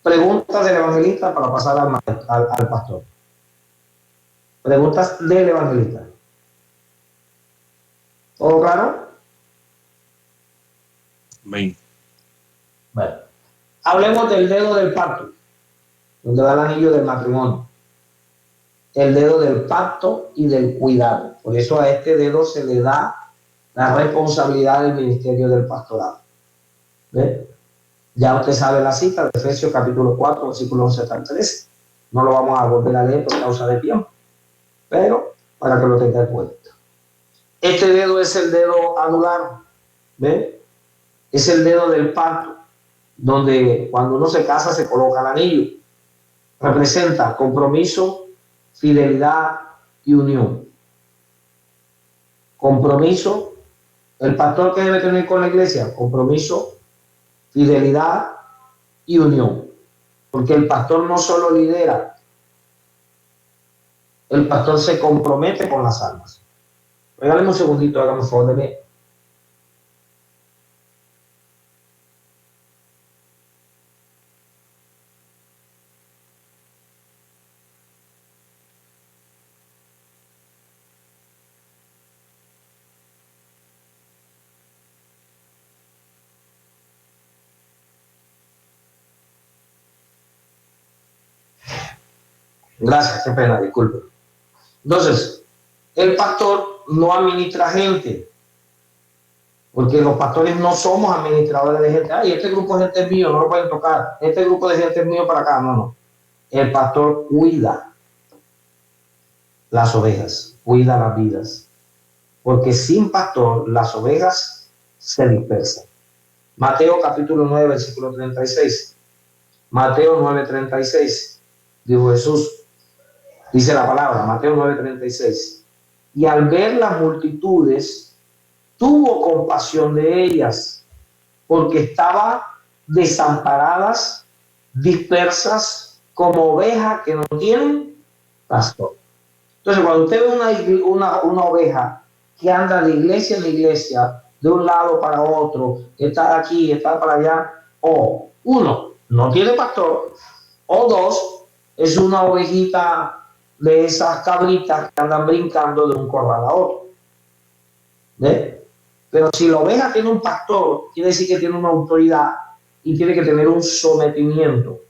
Pregunta del evangelista para pasar al pastor. Preguntas del evangelista. ¿Todo claro? Amén. Bueno, hablemos del dedo del pacto, donde va el anillo del matrimonio. El dedo del pacto y del cuidado. Por eso a este dedo se le da la responsabilidad del ministerio del pastorado. ¿Ve? Ya usted sabe la cita de Efesios capítulo 4, versículo 11 hasta el 13. No lo vamos a volver a leer por causa de tiempo, pero para que lo tenga en cuenta. Este dedo es el dedo anular, ¿ve? Es el dedo del pacto, donde cuando uno se casa se coloca el anillo. Representa compromiso, fidelidad y unión. Compromiso, el pastor que debe tener con la iglesia, compromiso, fidelidad y unión. Porque el pastor no solo lidera, el pastor se compromete con las almas. Regáleme un segundito, hágame un favor de mí. Gracias, qué pena, disculpe. Entonces, el pastor no administra gente, porque los pastores no somos administradores de gente. Ay, este grupo de gente es mío, no lo pueden tocar. Este grupo de gente es mío para acá. No, no. El pastor cuida las ovejas, cuida las vidas, porque sin pastor las ovejas se dispersan. Mateo capítulo 9, versículo 36. Mateo 9, 36. Dijo Jesús, dice la palabra, Mateo 9, 36. Y al ver las multitudes, tuvo compasión de ellas, porque estaban desamparadas, dispersas, como ovejas que no tienen pastor. Entonces, cuando usted ve una oveja que anda de iglesia en iglesia, de un lado para otro, está aquí, está para allá, o uno, no tiene pastor, o dos, es una ovejita de esas cabritas que andan brincando de un corral a otro. ¿Ve? Pero si la oveja tiene un pastor, quiere decir que tiene una autoridad y tiene que tener un sometimiento.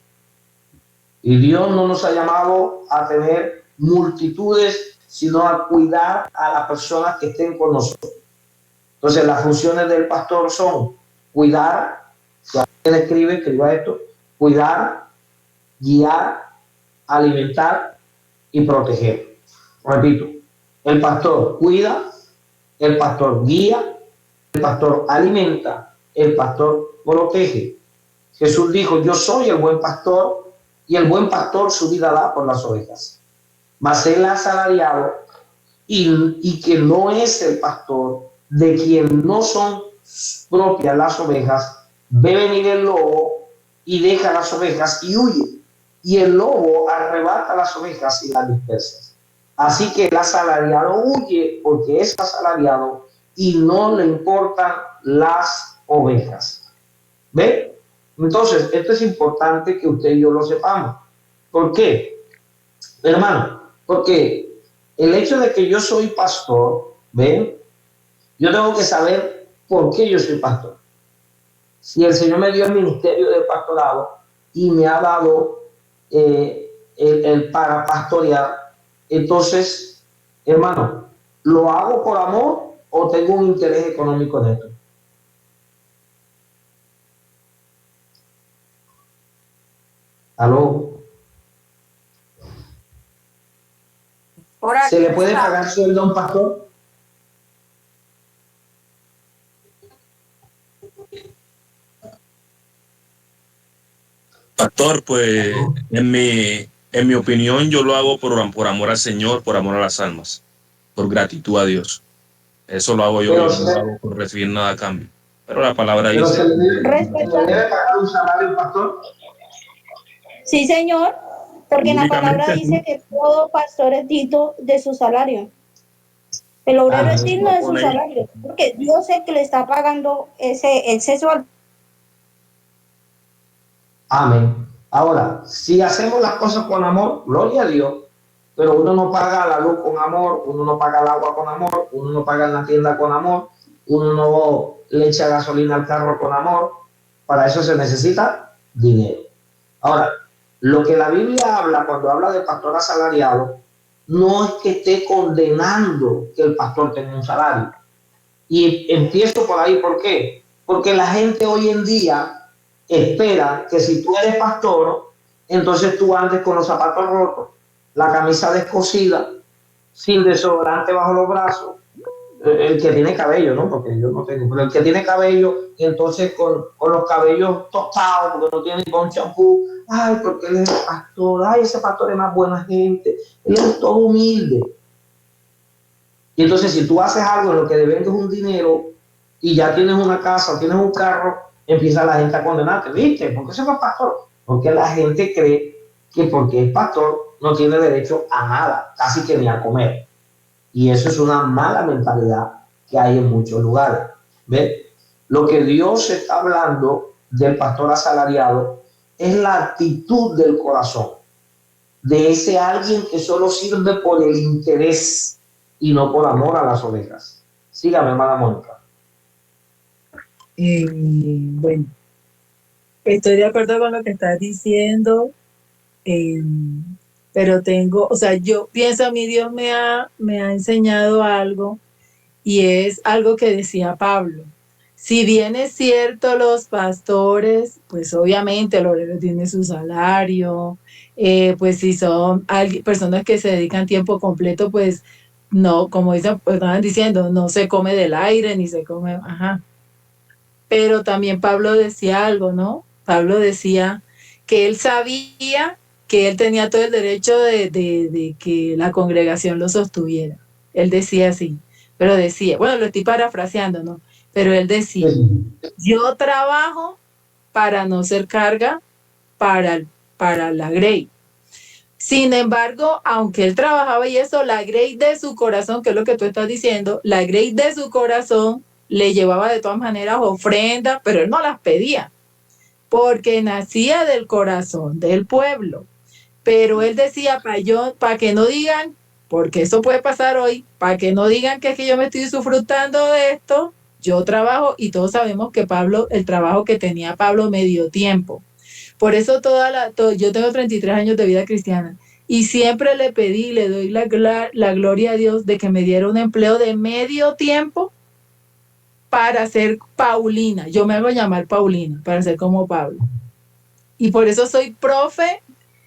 Y Dios no nos ha llamado a tener multitudes, sino a cuidar a las personas que estén con nosotros. Entonces, las funciones del pastor son cuidar, si alguien escriba esto, cuidar, guiar, alimentar y proteger. Repito, el pastor cuida, el pastor guía, el pastor alimenta, el pastor protege. Jesús dijo, yo soy el buen pastor y el buen pastor su vida da por las ovejas. Mas el asalariado y que no es el pastor, de quien no son propias las ovejas, ve venir el lobo y deja las ovejas y huye. Y el lobo arrebata las ovejas y las dispersa. Así que el asalariado huye porque es asalariado y no le importan las ovejas. ¿Ve? Entonces, esto es importante que usted y yo lo sepamos. ¿Por qué? Hermano, porque el hecho de que yo soy pastor, ¿ven? Yo tengo que saber por qué yo soy pastor. Si el Señor me dio el ministerio del pastorado y me ha dado el para pastorear, entonces, hermano, ¿lo hago por amor o tengo un interés económico en esto? ¿Aló? ¿Se le puede pagar sueldo a un pastor? Pastor, pues en mi opinión yo lo hago por amor al Señor, por amor a las almas, por gratitud a Dios. Eso lo hago yo, no lo hago por recibir nada a cambio. Pero la palabra dice... ¿Se le debe pagar un salario al pastor? Sí, señor, porque en la palabra dice que todo pastor es digno de su salario. El obrero es digno de su salario, porque Dios es el que le está pagando ese sueldo. Amén. Ahora, si hacemos las cosas con amor, gloria a Dios. pero uno no paga la luz con amor, uno no paga el agua con amor, uno no paga en la tienda con amor, uno no le echa gasolina al carro con amor. Para eso se necesita dinero. Ahora, lo que la Biblia habla cuando habla de pastor asalariado, no es que esté condenando que el pastor tenga un salario. Y empiezo por ahí, ¿por qué? Porque la gente hoy en día espera que si tú eres pastor, entonces tú andes con los zapatos rotos, la camisa descosida, sin desodorante bajo los brazos, el que tiene cabello, ¿no? Porque yo no tengo, pero el que tiene cabello, y entonces con los cabellos tostados, porque no tiene con champú, ay, porque él es pastor, ay, ese pastor es más buena gente, él es todo humilde. Y entonces si tú haces algo en lo que devendes un dinero y ya tienes una casa o tienes un carro, empieza la gente a condenarte, ¿viste? ¿Por qué ese fue pastor? Porque la gente cree que porque es pastor no tiene derecho a nada, casi que ni a comer. Y eso es una mala mentalidad que hay en muchos lugares. ¿Ves? Lo que Dios está hablando del pastor asalariado es la actitud del corazón, de ese alguien que solo sirve por el interés y no por amor a las ovejas. Sígame, hermana Mónica. Bueno, estoy de acuerdo con lo que estás diciendo, pero o sea, yo pienso, a mí Dios me ha enseñado algo, y es algo que decía Pablo. Si bien es cierto, los pastores, pues obviamente el obrero tiene su salario, pues si son personas que se dedican tiempo completo, pues no, como estaban diciendo, no se come del aire, ni se come, ajá. Pero también Pablo decía algo, ¿no? Pablo decía que él sabía que él tenía todo el derecho de que la congregación lo sostuviera. Él decía así, pero decía, bueno, lo estoy parafraseando, ¿no? Pero él decía, yo trabajo para no ser carga para la Grey. Sin embargo, aunque él trabajaba y eso, la Grey de su corazón, que es lo que tú estás diciendo, la Grey de su corazón le llevaba de todas maneras ofrendas, pero él no las pedía, porque nacía del corazón del pueblo. Pero él decía, para que no digan, porque eso puede pasar hoy, para que no digan que es que yo me estoy disfrutando de esto, yo trabajo, y todos sabemos que el trabajo que tenía Pablo me dio tiempo. Por eso yo tengo 33 años de vida cristiana y siempre le pedí, le doy la gloria a Dios de que me diera un empleo de medio tiempo para ser Paulina. Yo me hago llamar Paulina, para ser como Pablo. Y por eso soy profe.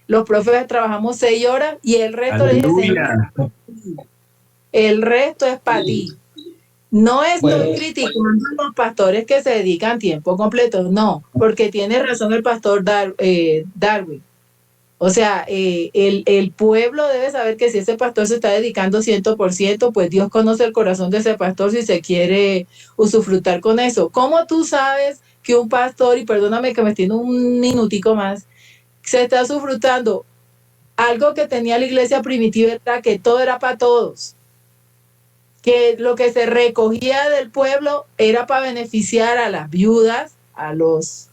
Los profes trabajamos 6 horas y el resto el resto es para ti. No estoy criticando a los pastores que se dedican tiempo completo, no, porque tiene razón el pastor Darwin. O sea, el pueblo debe saber que si ese pastor se está dedicando 100%, pues Dios conoce el corazón de ese pastor si se quiere usufructar con eso. ¿Cómo tú sabes que un pastor, y perdóname que me extiendo un minutico más, se está usufructando? Algo que tenía la iglesia primitiva era que todo era para todos, que lo que se recogía del pueblo era para beneficiar a las viudas, a los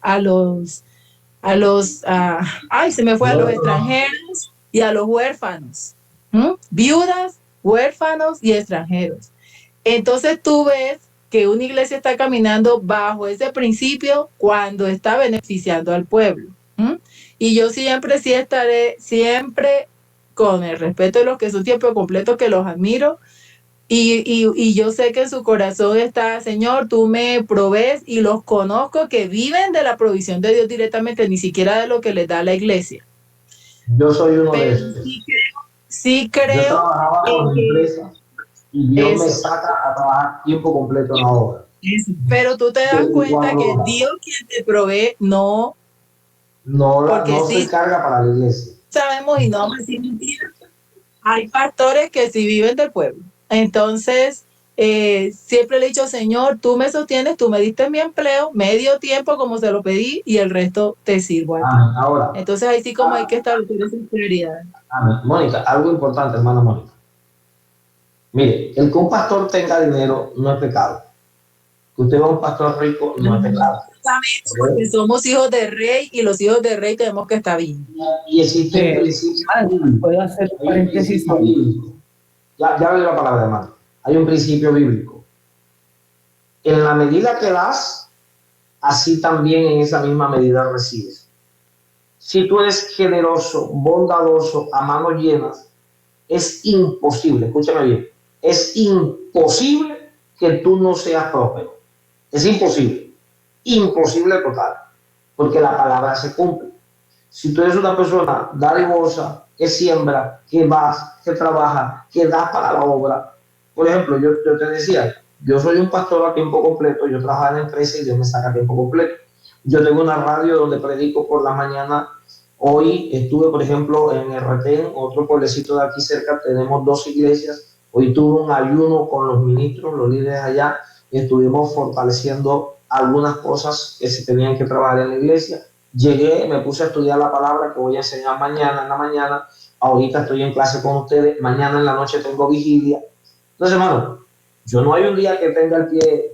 extranjeros y a los huérfanos. Viudas, huérfanos y extranjeros. Entonces tú ves que una iglesia está caminando bajo ese principio cuando está beneficiando al pueblo. Y yo siempre sí estaré, siempre con el respeto de los que son tiempo completo, que los admiro, y yo sé que en su corazón está, Señor, tú me provees, y los conozco que viven de la provisión de Dios directamente, ni siquiera de lo que les da la iglesia. Yo soy uno de esos. Sí creo. Yo trabajaba con empresas y Dios me saca a trabajar tiempo completo en la obra. Pero tú te das cuenta que Dios quien te provee, no se carga para la iglesia. Sabemos, y no vamos a decir mentiras. Hay pastores que sí viven del pueblo. Entonces, siempre le he dicho, Señor, tú me sostienes, tú me diste mi empleo, medio tiempo como se lo pedí, y el resto te sirvo a ti. Ahora, entonces ahí sí como hay que establecer esa prioridad. Mónica, algo importante, hermana Mónica. Mire, el que un pastor tenga dinero no es pecado. Que usted va a un pastor rico no es pecado. Exactamente, porque somos hijos de rey y los hijos de rey tenemos que estar bien. Y existe un principio bíblico. ¿Puedo hacer un Hay un paréntesis? principio bíblico. Ya le doy la palabra, hermano. Hay un principio bíblico. En la medida que das, así también en esa misma medida recibes. Si tú eres generoso, bondadoso, a manos llenas, es imposible, escúchame bien, es imposible que tú no seas próspero. Es imposible. Imposible total. Porque la palabra se cumple. Si tú eres una persona dadivosa, que siembra, que vas, que trabaja, que das para la obra. Por ejemplo, yo te decía, yo soy un pastor a tiempo completo, yo trabajo en la empresa y Dios me saca a tiempo completo. Yo tengo una radio donde predico por la mañana. Hoy estuve, por ejemplo, en el Retén, otro pueblecito de aquí cerca, tenemos 2 iglesias. Hoy tuve un ayuno con los ministros, los líderes allá, y estuvimos fortaleciendo algunas cosas que se tenían que trabajar en la iglesia. Llegué, me puse a estudiar la palabra que voy a enseñar mañana en la mañana. Ahorita estoy en clase con ustedes, mañana en la noche tengo vigilia. Entonces, hermano, yo no hay un día que tenga el pie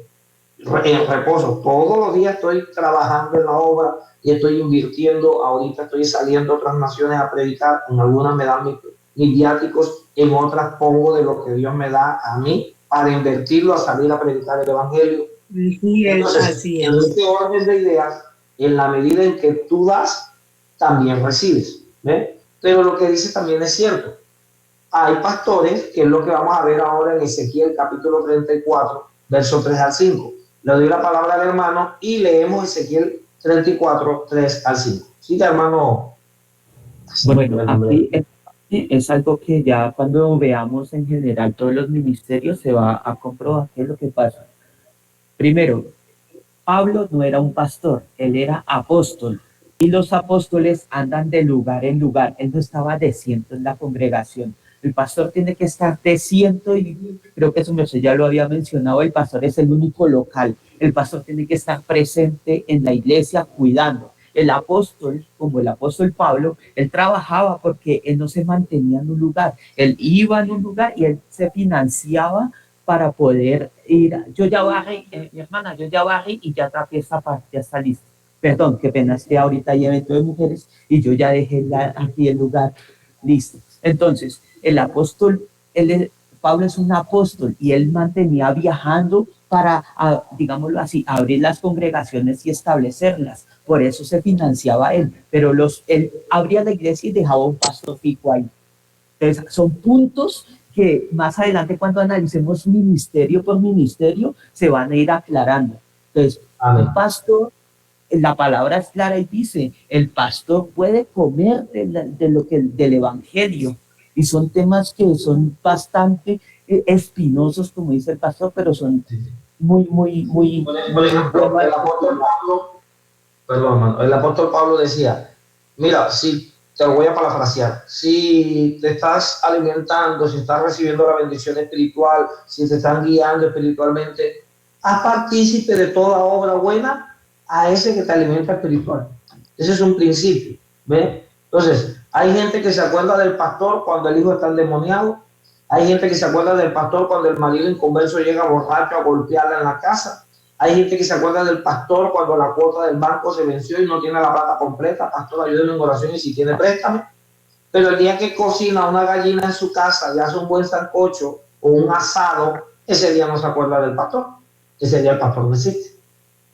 en reposo. Todos los días estoy trabajando en la obra y estoy invirtiendo. Ahorita estoy saliendo a otras naciones a predicar. En algunas me dan mis viáticos, en otras pongo de lo que Dios me da a mí para invertirlo a salir a predicar el evangelio. Sí, Entonces, así es. en este orden de ideas, en la medida en que tú das, también recibes. ¿Ve? Pero lo que dice también es cierto. Hay pastores, que es lo que vamos a ver ahora en Ezequiel capítulo 34, versos 3 al 5. Le doy la palabra al hermano y leemos Ezequiel 34, 3 al 5. ¿Sí, hermano? Bueno, aquí es algo que ya cuando veamos en general todos los ministerios se va a comprobar qué es lo que pasa. Primero, Pablo no era un pastor, él era apóstol. Y los apóstoles andan de lugar en lugar. Él no estaba de ciento en la congregación. El pastor tiene que estar de ciento y creo que eso ya lo había mencionado, el pastor es el único local. El pastor tiene que estar presente en la iglesia cuidando. El apóstol, como el apóstol Pablo, él trabajaba porque él no se mantenía en un lugar. Él iba en un lugar y él se financiaba para poder ir. Yo ya barrí, mi hermana, yo ya barrí y ya trapeé esta parte, ya está lista. Perdón, qué pena, es que ahorita hay evento de mujeres y yo ya dejé aquí el lugar listo. Entonces, el apóstol, Pablo es un apóstol y él mantenía viajando para, digámoslo así, abrir las congregaciones y establecerlas. Por eso se financiaba él, pero él abría la iglesia y dejaba un pastor fijo ahí. Entonces, son puntos que más adelante cuando analicemos ministerio por ministerio se van a ir aclarando. Entonces, un pastor, la palabra es clara y dice, el pastor puede comer del evangelio, y son temas que son bastante espinosos, como dice el pastor, pero son muy. Por ejemplo, el apóstol Pablo decía, mira, si te lo voy a parafrasear, si te estás alimentando, si estás recibiendo la bendición espiritual, si te están guiando espiritualmente, haz partícipe de toda obra buena a ese que te alimenta espiritual. Ese es un principio, ¿ve? Entonces, hay gente que se acuerda del pastor cuando el hijo está endemoniado. Hay gente que se acuerda del pastor cuando el marido inconverso llega borracho a golpearla en la casa. Hay gente que se acuerda del pastor cuando la cuota del banco se venció y no tiene la plata completa. Pastor, ayúdenme en oración y si tiene, préstame. Pero el día que cocina una gallina en su casa y hace un buen sancocho o un asado, ese día no se acuerda del pastor. Ese día el pastor no existe.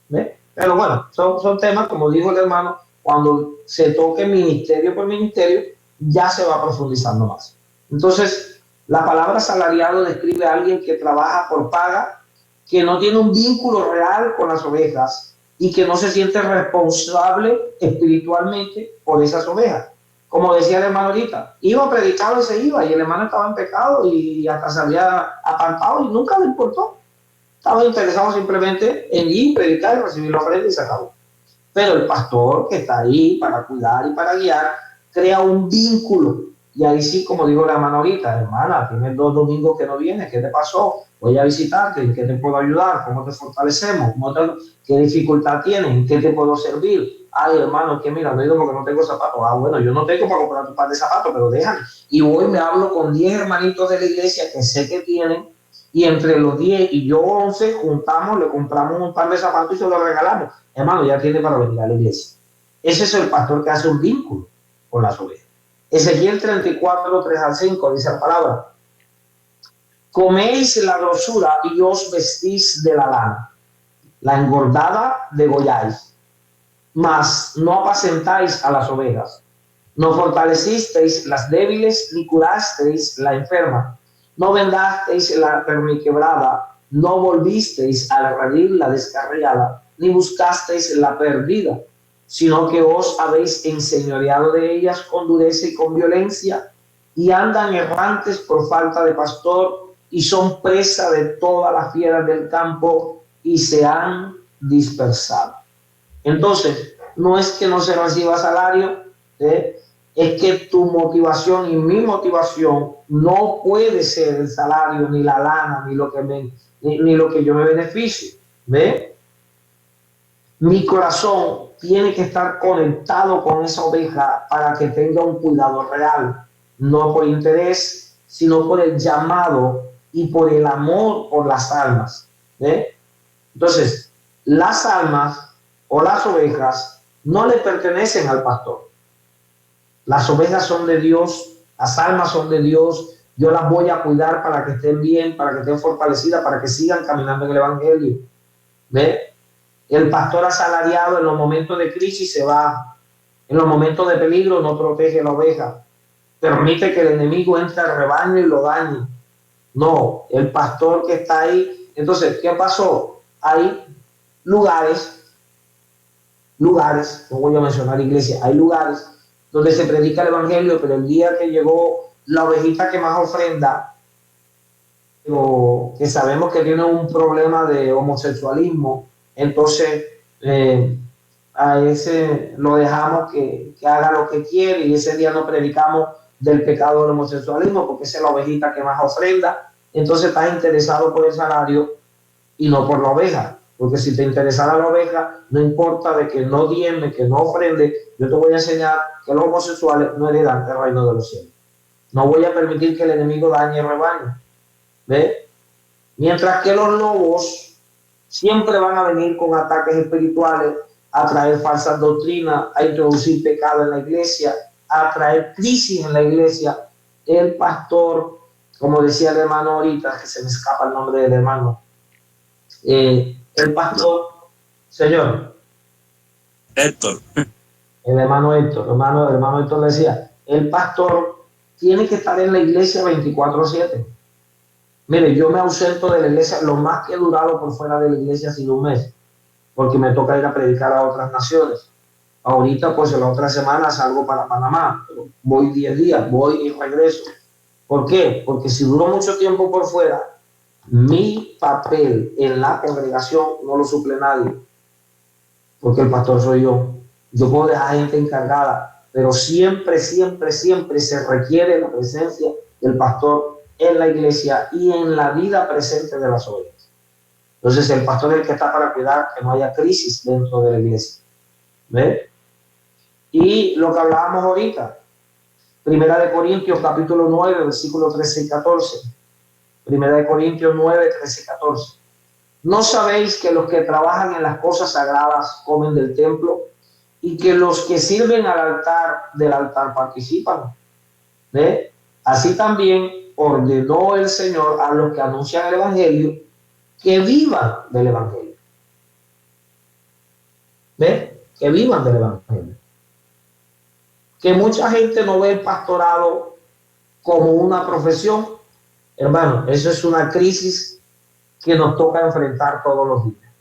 ¿Ve? Pero bueno, son temas, como dijo el hermano, cuando se toque ministerio por ministerio, ya se va profundizando más. Entonces, la palabra salariado describe a alguien que trabaja por paga, que no tiene un vínculo real con las ovejas y que no se siente responsable espiritualmente por esas ovejas. Como decía el hermano ahorita, iba a predicar y se iba, y el hermano estaba en pecado y hasta salía apartado y nunca le importó. Estaba interesado simplemente en ir, predicar y recibir la ofrenda y se acabó. Pero el pastor que está ahí para cuidar y para guiar, crea un vínculo. Y ahí sí, como dijo la hermana ahorita, hermana, tienes 2 domingos que no vienes, ¿qué te pasó? Voy a visitarte, ¿en qué te puedo ayudar? ¿Cómo te fortalecemos? ¿Qué dificultad tienes? ¿En qué te puedo servir? Ay, hermano, que mira, no he ido porque no tengo zapatos. Ah, bueno, yo no tengo para comprar tu par de zapatos, pero déjame. Y voy, me hablo con 10 hermanitos de la iglesia que sé que tienen, y entre los 10 y yo 11 juntamos, le compramos un par de zapatos y se los regalamos. Hermano, ya tiene para venir a la iglesia. Ese es el pastor que hace un vínculo con las ovejas. Ezequiel 34, 3 al 5 dice la palabra: coméis la grosura y os vestís de la lana, la engordada degolláis, mas no apacentáis a las ovejas, no fortalecisteis las débiles, ni curasteis la enferma, no vendasteis la perniquebrada, no volvisteis a redir la descarriada, ni buscasteis la perdida, sino que os habéis enseñoreado de ellas con dureza y con violencia, y andan errantes por falta de pastor, y son presa de todas las fieras del campo, y se han dispersado. Entonces, no es que no se reciba salario, es que tu motivación y mi motivación no puede ser el salario, ni la lana, ni lo que yo me beneficio. ¿Ve? Mi corazón tiene que estar conectado con esa oveja para que tenga un cuidado real, no por interés, sino por el llamado y por el amor por las almas. ¿Ve? Entonces, las almas o las ovejas no le pertenecen al pastor. Las ovejas son de Dios, las almas son de Dios. Yo las voy a cuidar para que estén bien, para que estén fortalecidas, para que sigan caminando en el evangelio. ¿Ve? El pastor asalariado en los momentos de crisis se va. En los momentos de peligro no protege la oveja. Permite que el enemigo entre al rebaño y lo dañe. No, el pastor que está ahí. Entonces, ¿qué pasó? Hay lugares, no voy a mencionar iglesia, hay lugares donde se predica el evangelio, pero el día que llegó la ovejita que más ofrenda, que sabemos que tiene un problema de homosexualismo, entonces a ese lo dejamos que haga lo que quiere, y ese día no predicamos del pecado del homosexualismo porque esa es la ovejita que más ofrenda. Entonces estás interesado por el salario y no por la oveja, porque si te interesara la oveja, no importa de que no diezme, que no ofrende, yo te voy a enseñar que los homosexuales no heredan el reino de los cielos. No voy a permitir que el enemigo dañe el rebaño. ¿Ve? Mientras que los lobos siempre van a venir con ataques espirituales, a traer falsas doctrinas, a introducir pecado en la iglesia, a traer crisis en la iglesia. El pastor, como decía el hermano ahorita, que se me escapa el nombre del hermano, el pastor, señor Héctor, el hermano Héctor decía, el pastor tiene que estar en la iglesia 24/7. Mire, yo me ausento de la iglesia, lo más que he durado por fuera de la iglesia ha sido un mes, porque me toca ir a predicar a otras naciones. Ahorita, pues en la otra semana salgo para Panamá, voy 10 días, voy y regreso. ¿Por qué? Porque si duro mucho tiempo por fuera, mi papel en la congregación no lo suple nadie, porque el pastor soy yo. Yo puedo dejar gente encargada, pero siempre se requiere la presencia del pastor en la iglesia y en la vida presente de las ovejas. Entonces el pastor es el que está para cuidar que no haya crisis dentro de la iglesia. ¿Ve? Y lo que hablábamos ahorita, Primera de Corintios capítulo 9, versículos 13 y 14. Primera de Corintios 9, 13 y 14. ¿No sabéis que los que trabajan en las cosas sagradas comen del templo, y que los que sirven del altar participan? ¿Ve? Así también ordenó el Señor a los que anuncian el evangelio que vivan del evangelio. ¿Ve? Que vivan del evangelio. Que mucha gente no ve el pastorado como una profesión. Hermano, eso es una crisis que nos toca enfrentar todos los días.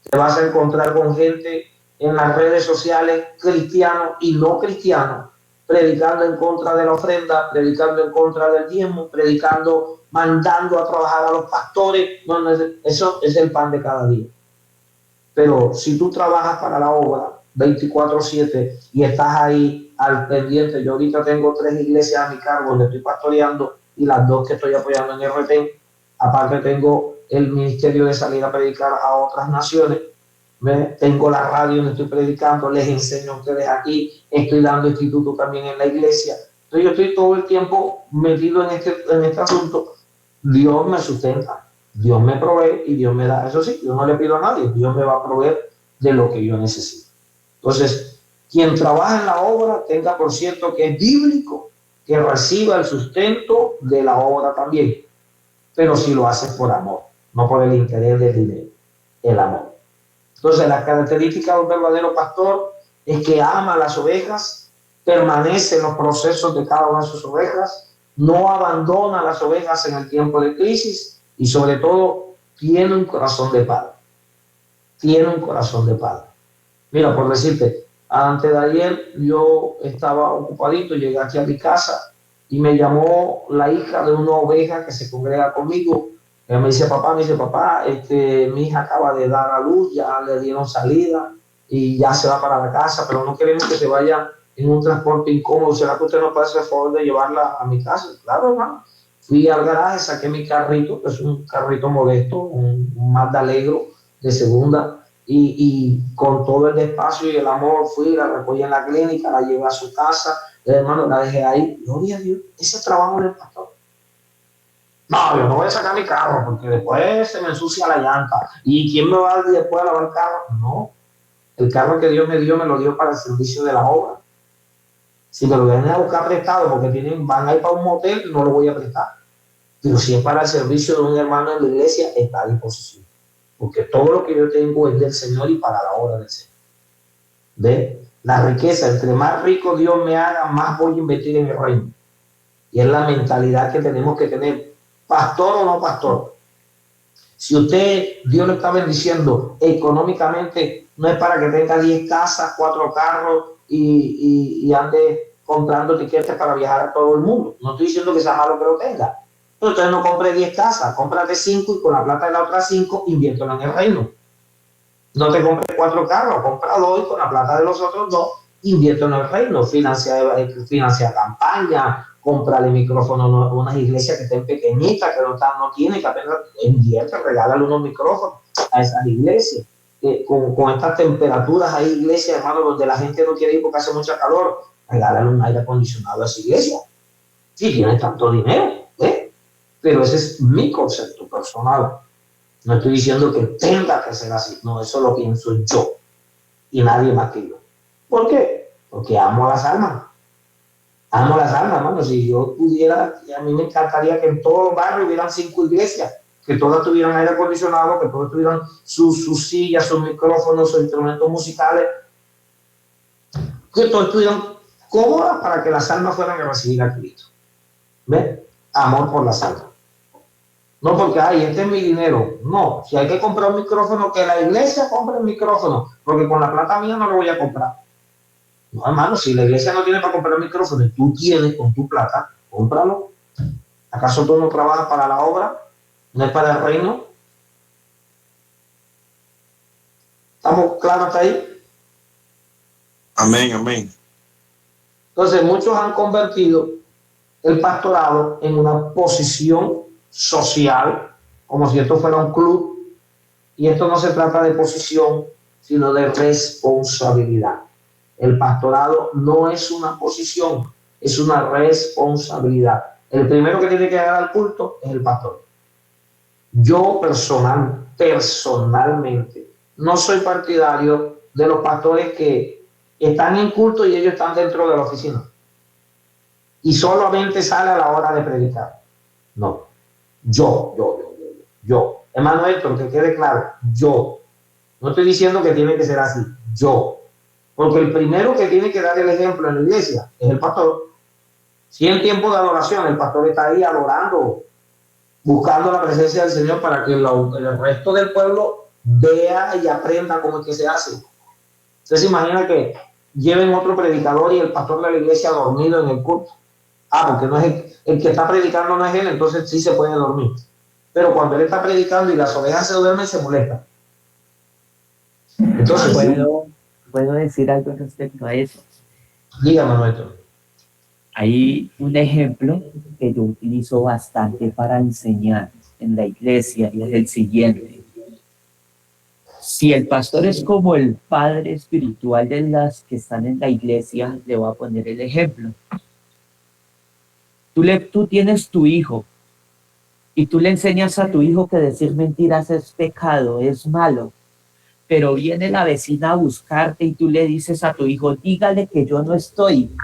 Te vas a encontrar con gente en las redes sociales, cristianos y no cristianos, predicando en contra de la ofrenda, predicando en contra del diezmo, predicando, mandando a trabajar a los pastores. No, eso es el pan de cada día. Pero si tú trabajas para la obra 24/7 y estás ahí al pendiente, yo ahorita tengo 3 iglesias a mi cargo donde estoy pastoreando y las 2 que estoy apoyando en RT. Aparte tengo el ministerio de salir a predicar a otras naciones. ¿Ve? Tengo la radio donde estoy predicando, les enseño a ustedes aquí, estoy dando instituto también en la iglesia. Entonces yo estoy todo el tiempo metido en este asunto. Dios me sustenta, Dios me provee y Dios me da. Eso sí, yo no le pido a nadie, Dios me va a proveer de lo que yo necesito. Entonces, quien trabaja en la obra, tenga por cierto que es bíblico, que reciba el sustento de la obra también, pero si lo hace por amor, no por el interés del dinero, el amor. Entonces, la característica de un verdadero pastor es que ama a las ovejas, permanece en los procesos de cada una de sus ovejas, no abandona a las ovejas en el tiempo de crisis y sobre todo tiene un corazón de padre. Tiene un corazón de padre. Mira, por decirte, antes de ayer yo estaba ocupadito, llegué aquí a mi casa y me llamó la hija de una oveja que se congrega conmigo. Ella me dice, papá, mi hija acaba de dar a luz, ya le dieron salida y ya se va para la casa, pero no queremos que se vaya en un transporte incómodo. ¿Será que usted nos puede hacer el favor de llevarla a mi casa? Claro, hermano. Fui al garaje, saqué mi carrito, que es un carrito modesto, un Mazda Alegro de segunda, y con todo el despacio y el amor fui, la recogí en la clínica, la llevé a su casa, hermano, la dejé ahí. Gloria a Dios, ese trabajo del pastor. No, yo no voy a sacar mi carro porque después se me ensucia la llanta. ¿Y quién me va después a lavar el carro? No, el carro que Dios me dio, me lo dio para el servicio de la obra. Si me lo vienen a buscar prestado porque van a ir para un motel, no lo voy a prestar. Pero si es para el servicio de un hermano en la iglesia, está a disposición. Porque todo lo que yo tengo es del Señor y para la obra del Señor. ¿Ve? La riqueza, entre más rico Dios me haga, más voy a invertir en el reino. Y es la mentalidad que tenemos que tener, pastor o no pastor. Si Dios lo está bendiciendo económicamente, no es para que tenga 10 casas, 4 carros y ande comprando tiquetes para viajar a todo el mundo. No estoy diciendo que sea malo que lo tenga. Entonces no compre 10 casas, cómprate 5 y con la plata de las otras 5 inviértelo en el reino. No te compres 4 carros, compra 2 y con la plata de los otros 2 inviértelo en el reino. Financia campaña, cómprale micrófonos a unas iglesias que estén pequeñitas, que no tienen, que apenas invierte, regálale unos micrófonos a esas iglesias. Con estas temperaturas hay iglesias, hermano, donde la gente no quiere ir porque hace mucha calor, regálale un aire acondicionado a esa iglesia. Si tienes tanto dinero, pero ese es mi concepto personal. No estoy diciendo que tenga que ser así, no, eso lo pienso yo y nadie más que yo. ¿Por qué? Porque amo a las almas. Amo las almas, hermano. Si yo pudiera, a mí me encantaría que en todos los barrios hubieran 5 iglesias, que todas tuvieran aire acondicionado, que todas tuvieran sus sillas, sus micrófonos, sus instrumentos musicales, que todas estuvieran cómodas para que las almas fueran a recibir a Cristo. ¿Ves? Amor por las almas. No porque, este es mi dinero. No, si hay que comprar un micrófono, que la iglesia compre el micrófono, porque con la plata mía no lo voy a comprar. No, hermano, si la iglesia no tiene para comprar el micrófono y tú tienes con tu plata, cómpralo. ¿Acaso tú no trabajas para la obra? ¿No es para el reino? ¿Estamos claros hasta ahí? Amén, amén. Entonces, muchos han convertido el pastorado en una posición social, como si esto fuera un club, y esto no se trata de posición, sino de responsabilidad. El pastorado no es una posición, es una responsabilidad. El primero que tiene que llegar al culto es el pastor. Yo personalmente, no soy partidario de los pastores que están en culto y ellos están dentro de la oficina y solamente sale a la hora de predicar. No, yo. Hermano Héctor, que quede claro, yo. No estoy diciendo que tiene que ser así, yo. Porque el primero que tiene que dar el ejemplo en la iglesia es el pastor. Si en tiempo de adoración el pastor está ahí adorando, buscando la presencia del Señor para que el resto del pueblo vea y aprenda cómo es que se hace. Usted se imagina que lleven otro predicador y el pastor de la iglesia dormido en el culto. Porque no es el que está predicando, no es él, entonces sí se puede dormir. Pero cuando él está predicando y las ovejas se duermen, se molesta. Entonces, ¿Puedo decir algo respecto a eso? Dígame, maestro. Hay un ejemplo que yo utilizo bastante para enseñar en la iglesia y es el siguiente. Si el pastor es como el padre espiritual de las que están en la iglesia, le voy a poner el ejemplo. Tú tienes tu hijo y tú le enseñas a tu hijo que decir mentiras es pecado, es malo, pero viene la vecina a buscarte y tú le dices a tu hijo, dígale que yo no estoy.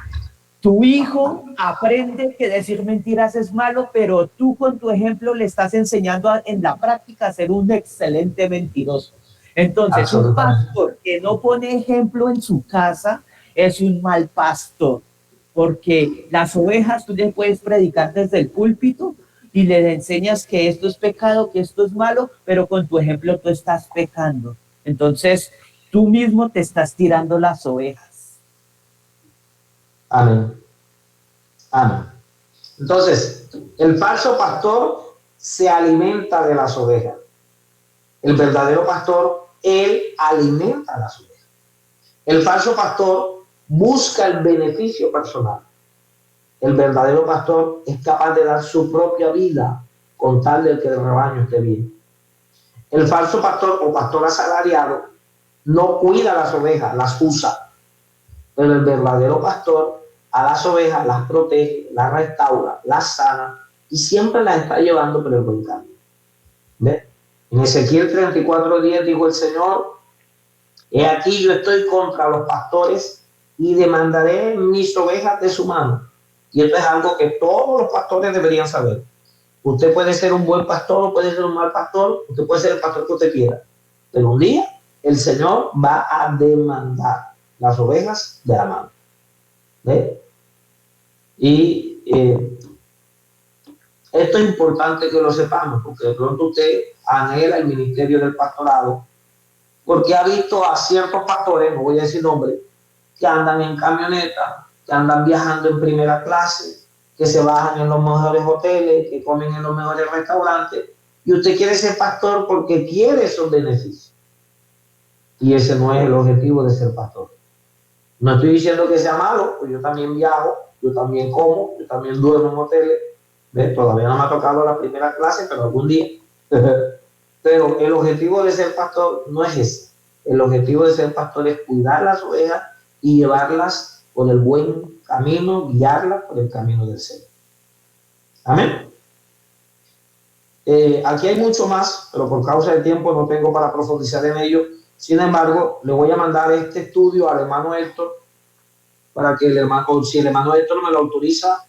Tu hijo aprende que decir mentiras es malo, pero tú con tu ejemplo le estás enseñando en la práctica a ser un excelente mentiroso. Entonces, un pastor que no pone ejemplo en su casa es un mal pastor, porque las ovejas tú le puedes predicar desde el púlpito y le enseñas que esto es pecado, que esto es malo, pero con tu ejemplo tú estás pecando. Entonces, tú mismo te estás tirando las ovejas. Amén. Amén. Entonces, el falso pastor se alimenta de las ovejas. El verdadero pastor, él alimenta a las ovejas. El falso pastor busca el beneficio personal. El verdadero pastor es capaz de dar su propia vida con tal de que el rebaño esté bien. El falso pastor o pastor asalariado no cuida las ovejas, las usa. Pero el verdadero pastor a las ovejas las protege, las restaura, las sana y siempre las está llevando por el buen camino. ¿Ves? En Ezequiel 34:10 dijo el Señor: he aquí yo estoy contra los pastores y demandaré mis ovejas de su mano. Y esto es algo que todos los pastores deberían saber. Usted puede ser un buen pastor o puede ser un mal pastor, usted puede ser el pastor que usted quiera, pero un día el Señor va a demandar las ovejas de la mano. ¿Ves? Y esto es importante que lo sepamos, porque de pronto usted anhela el ministerio del pastorado, porque ha visto a ciertos pastores, no voy a decir nombres, que andan en camioneta, que andan viajando en primera clase, que se bajan en los mejores hoteles, que comen en los mejores restaurantes, y usted quiere ser pastor porque quiere esos beneficios. Y ese no es el objetivo de ser pastor. No estoy diciendo que sea malo, pues yo también viajo, yo también como, yo también duermo en hoteles. ¿Ves? Todavía no me ha tocado la primera clase, pero algún día. Pero el objetivo de ser pastor no es ese. El objetivo de ser pastor es cuidar las ovejas y llevarlas por el buen camino, guiarlas por el camino del Señor. Amén. Aquí hay mucho más, pero por causa del tiempo no tengo para profundizar en ello. Sin embargo, le voy a mandar este estudio al hermano Héctor para que el hermano, si el hermano Héctor me lo autoriza,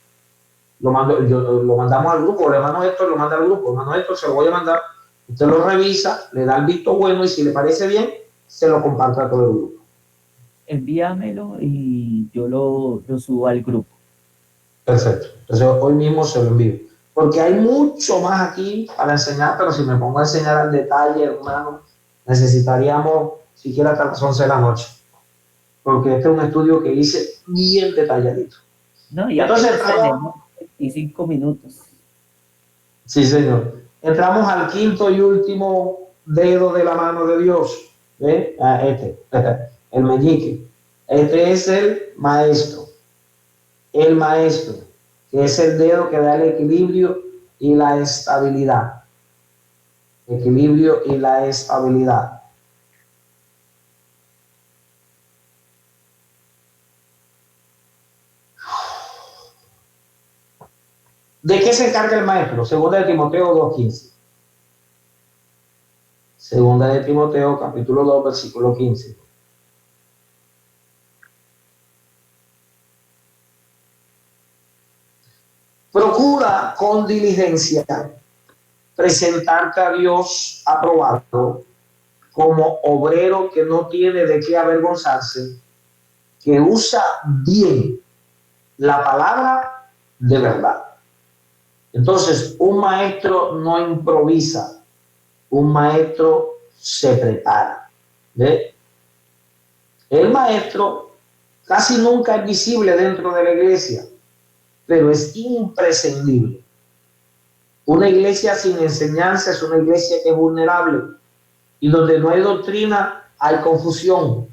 lo mandamos al grupo. El hermano Héctor lo manda al grupo. El hermano Héctor se lo voy a mandar. Usted lo revisa, le da el visto bueno y si le parece bien, se lo comparte a todo el grupo. Envíamelo y yo lo subo al grupo. Perfecto. Entonces hoy mismo se lo envío. Porque hay mucho más aquí para enseñar, pero si me pongo a enseñar al detalle, hermano, necesitaríamos siquiera hasta las 11 de la noche. Porque este es un estudio que hice bien detalladito. No, y entonces tenemos 25 minutos. Sí, señor. Entramos al quinto y último dedo de la mano de Dios. ¿Ve? El meñique. Este es el maestro. El maestro, que es el dedo que da el equilibrio y la estabilidad. Equilibrio y la estabilidad. ¿De qué se encarga el maestro? Segunda de Timoteo 2:15. Segunda de Timoteo, capítulo 2, versículo 15. Procura con diligencia presentarte a Dios aprobado como obrero que no tiene de qué avergonzarse, que usa bien la palabra de verdad. Entonces, un maestro no improvisa, un maestro se prepara. ¿Ve? El maestro casi nunca es visible dentro de la iglesia, pero es imprescindible. Una iglesia sin enseñanza es una iglesia que es vulnerable, y donde no hay doctrina hay confusión,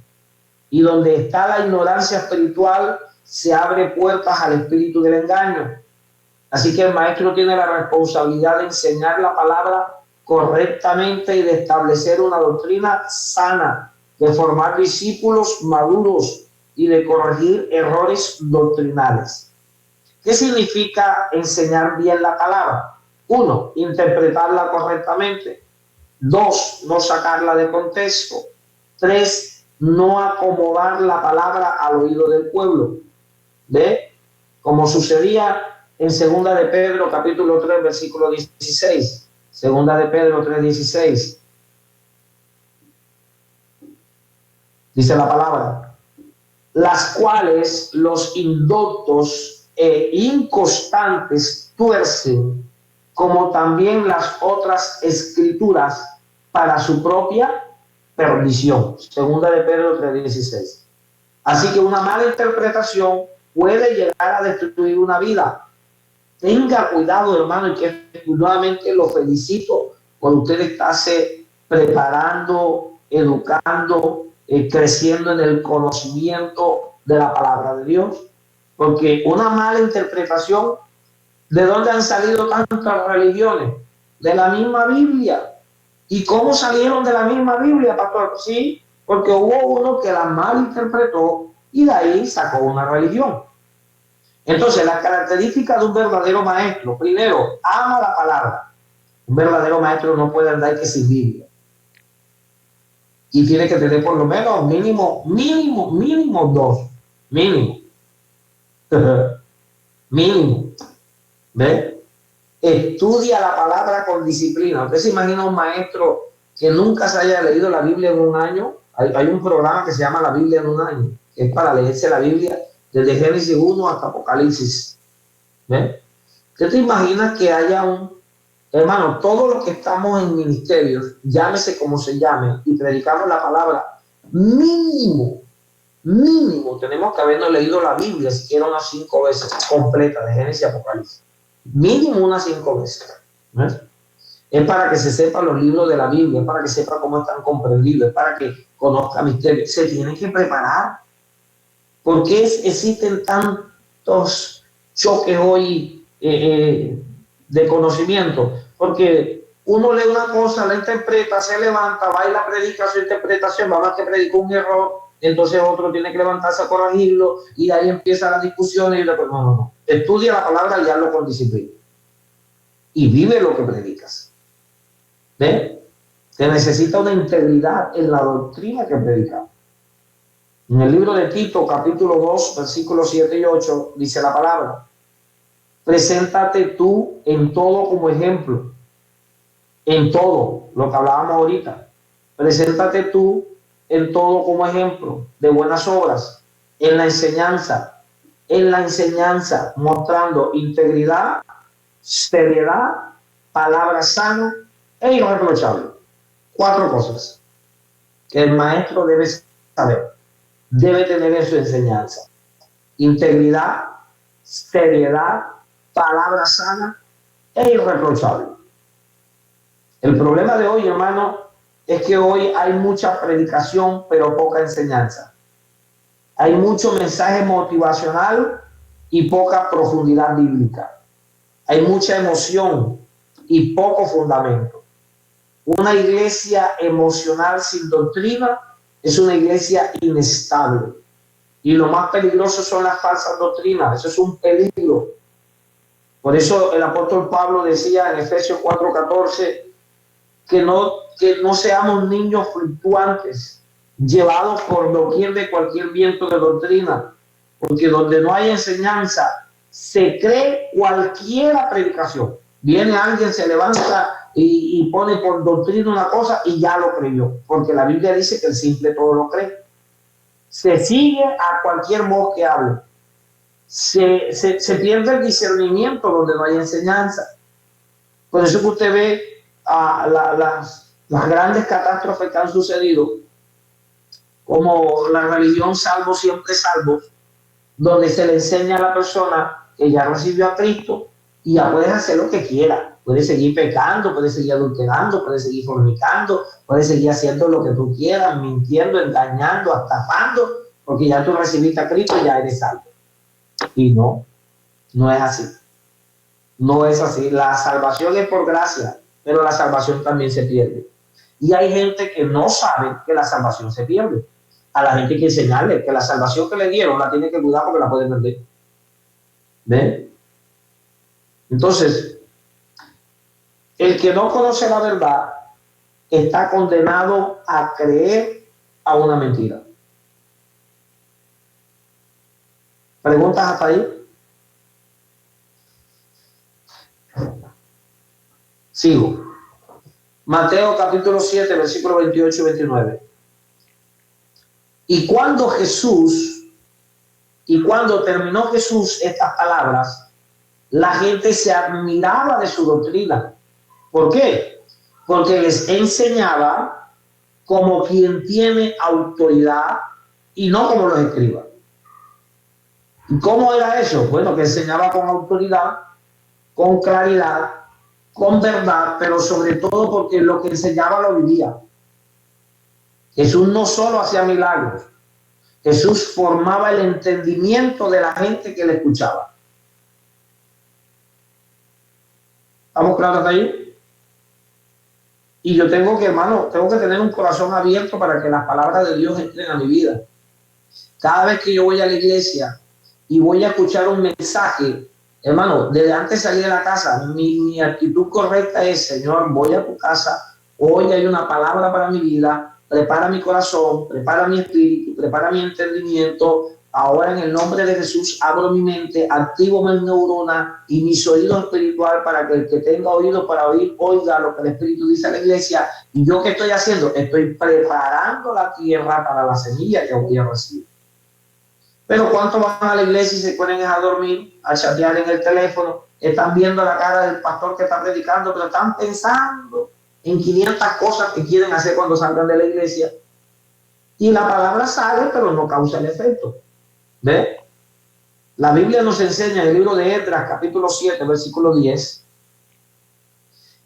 y donde está la ignorancia espiritual se abre puertas al espíritu del engaño. Así que el maestro tiene la responsabilidad de enseñar la palabra correctamente y de establecer una doctrina sana, de formar discípulos maduros y de corregir errores doctrinales. ¿Qué significa enseñar bien la palabra? Uno, interpretarla correctamente. Dos, no sacarla de contexto. Tres, no acomodar la palabra al oído del pueblo. ¿Ve? Como sucedía en Segunda de Pedro, capítulo 3, versículo 16. Segunda de Pedro 3, 16. Dice la palabra: las cuales los indoctos e inconstantes tuercen, como también las otras escrituras, para su propia perdición. Segunda de Pedro 3:16. Así que una mala interpretación puede llegar a destruir una vida. Tenga cuidado, hermano, y que nuevamente lo felicito por usted estarse preparando, educando, creciendo en el conocimiento de la palabra de Dios. Porque una mala interpretación, ¿de dónde han salido tantas religiones? De la misma Biblia. ¿Y cómo salieron de la misma Biblia, pastor? Sí, porque hubo uno que la malinterpretó y de ahí sacó una religión. Entonces, las características de un verdadero maestro: primero, ama la palabra. Un verdadero maestro no puede andar que sin Biblia. Y tiene que tener por lo menos mínimo dos. Mínimo. Mínimo. ¿Ve? Estudia la palabra con disciplina. ¿Usted se imagina un maestro que nunca se haya leído la Biblia en un año? Hay un programa que se llama La Biblia en un año, que es para leerse la Biblia desde Génesis 1 hasta Apocalipsis. ¿Ve? ¿Usted te imaginas que haya un... Hermano, todos los que estamos en ministerios, llámese como se llame, y predicamos la palabra, mínimo, tenemos que habernos leído la Biblia siquiera unas 5 veces completa, de Génesis a Apocalipsis. Mínimo unas 5 veces. ¿Ves? Es para que se sepan los libros de la Biblia, es para que sepa cómo están comprendidos, es para que conozca misterios. Se tienen que preparar. ¿Por qué existen tantos choques hoy de conocimiento? Porque uno lee una cosa, la interpreta, se levanta, va y la predica su interpretación, va más que predicó un error, entonces otro tiene que levantarse a corregirlo y ahí empieza la discusión y después, no. Estudia la palabra y hazlo con disciplina. Y vive lo que predicas. ¿Ve? Se necesita una integridad en la doctrina que predicamos. En el libro de Tito, capítulo 2, versículos 7 y 8, dice la palabra: preséntate tú en todo como ejemplo. En todo, lo que hablábamos ahorita. Preséntate tú en todo como ejemplo de buenas obras, en la enseñanza, mostrando integridad, seriedad, palabra sana e irreprochable. 4 cosas que el maestro debe saber, debe tener en su enseñanza: integridad, seriedad, palabra sana e irreprochable. El problema de hoy, hermano, es que hoy hay mucha predicación, pero poca enseñanza. Hay mucho mensaje motivacional y poca profundidad bíblica. Hay mucha emoción y poco fundamento. Una iglesia emocional sin doctrina es una iglesia inestable. Y lo más peligroso son las falsas doctrinas. Eso es un peligro. Por eso el apóstol Pablo decía en Efesios 4:14 que no seamos niños fluctuantes, llevados por doquier de cualquier viento de doctrina, porque donde no hay enseñanza se cree cualquier predicación. Viene alguien, se levanta y pone por doctrina una cosa y ya lo creyó, porque la Biblia dice que el simple todo lo cree. Se sigue a cualquier voz que hable. Se pierde el discernimiento donde no hay enseñanza. Por eso que usted ve las grandes catástrofes que han sucedido, como la religión salvo siempre salvo, donde se le enseña a la persona que ya recibió a Cristo y ya puedes hacer lo que quiera. Puedes seguir pecando, puedes seguir adulterando, puedes seguir fornicando, puedes seguir haciendo lo que tú quieras, mintiendo, engañando, estafando, porque ya tú recibiste a Cristo y ya eres salvo. Y no es así. No es así. La salvación es por gracia, pero la salvación también se pierde. Y hay gente que no sabe que la salvación se pierde. A la gente hay que enseñarle que la salvación que le dieron la tiene que cuidar porque la puede perder. ¿Ven? Entonces, El que no conoce la verdad está condenado a creer a una mentira. ¿Preguntas hasta ahí? Sigo. Mateo capítulo 7, versículos 28 y 29. Y cuando terminó Jesús estas palabras, la gente se admiraba de su doctrina. ¿Por qué? Porque les enseñaba como quien tiene autoridad y no como los escribas. ¿Y cómo era eso? Bueno, que enseñaba con autoridad, con claridad, con verdad, pero sobre todo porque lo que enseñaba lo vivía. Jesús no solo hacía milagros, Jesús formaba el entendimiento de la gente que le escuchaba. ¿Estamos claros ahí? Y yo tengo que tener un corazón abierto para que las palabras de Dios entren a mi vida. Cada vez que yo voy a la iglesia y voy a escuchar un mensaje, hermano, desde antes de salir de la casa, mi actitud correcta es: Señor, voy a tu casa, hoy hay una palabra para mi vida, prepara mi corazón, prepara mi espíritu, prepara mi entendimiento. Ahora, en el nombre de Jesús, abro mi mente, activo mis neuronas y mis oídos espirituales para que el que tenga oído para oír, oiga lo que el Espíritu dice a la iglesia. ¿Y yo qué estoy haciendo? Estoy preparando la tierra para la semilla que voy a recibir. Pero ¿cuántos van a la iglesia y se ponen a dormir, a chatear en el teléfono? Están viendo la cara del pastor que está predicando, pero están pensando en 500 cosas que quieren hacer cuando salgan de la iglesia. Y la palabra sale, pero no causa el efecto. ¿Ve? La Biblia nos enseña en el libro de Esdras, capítulo 7, versículo 10,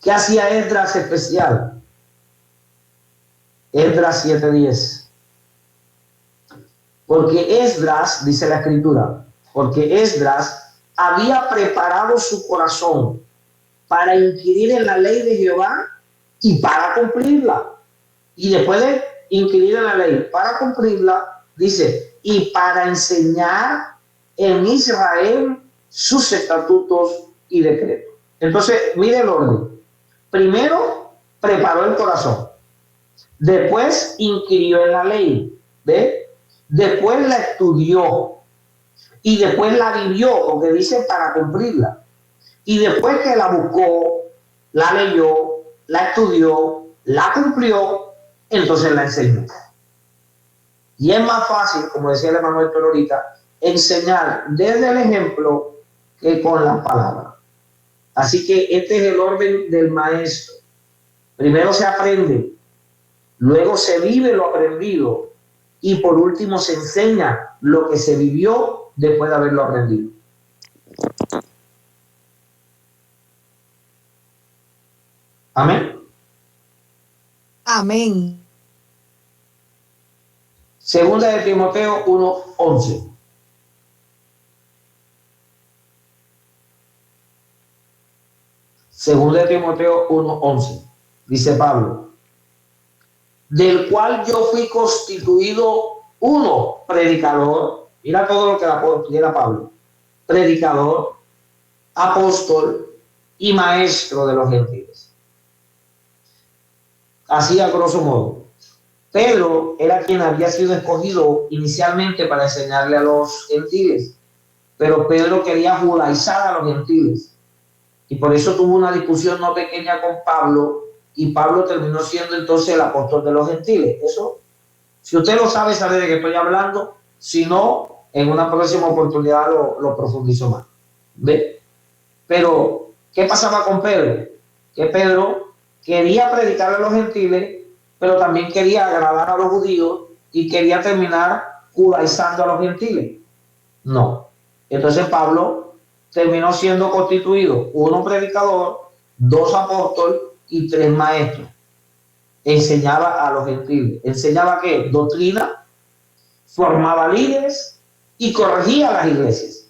¿qué hacía Esdras especial? Esdras 7:10. Porque Esdras, dice la escritura, porque Esdras había preparado su corazón para inquirir en la ley de Jehová y para cumplirla. Y después de inquirir en la ley para cumplirla, dice, y para enseñar en Israel sus estatutos y decretos. Entonces, mire el orden. Primero, preparó el corazón. Después, inquirió en la ley. ¿Ve? Después la estudió. Y después la vivió, porque dice para cumplirla. Y después que la buscó, la leyó, la estudió, la cumplió, entonces la enseñó. Y es más fácil, como decía el hermano Héctor ahorita, enseñar desde el ejemplo que con las palabras. Así que este es el orden del maestro. Primero se aprende, luego se vive lo aprendido y por último se enseña lo que se vivió después de haberlo aprendido. Amén. Amén. Segunda de Timoteo 1:11. Segunda de Timoteo 1:11. Dice Pablo, del cual yo fui constituido uno, predicador. Mira todo lo que era Pablo. Predicador, apóstol y maestro de los gentiles. Así a grosso modo. Pedro era quien había sido escogido inicialmente para enseñarle a los gentiles, pero Pedro quería judaizar a los gentiles y por eso tuvo una discusión no pequeña con Pablo y Pablo terminó siendo entonces el apóstol de los gentiles. Eso, si usted lo sabe, sabe de qué estoy hablando. Si no, en una próxima oportunidad lo profundizo más. ¿Ve? Pero, ¿qué pasaba con Pedro? Que Pedro quería predicar a los gentiles, pero también quería agradar a los judíos y quería terminar judaizando a los gentiles. No. Entonces Pablo terminó siendo constituido uno predicador, dos apóstoles y tres maestros. Enseñaba a los gentiles. ¿Enseñaba qué? Doctrina, formaba líderes y corregía a las iglesias.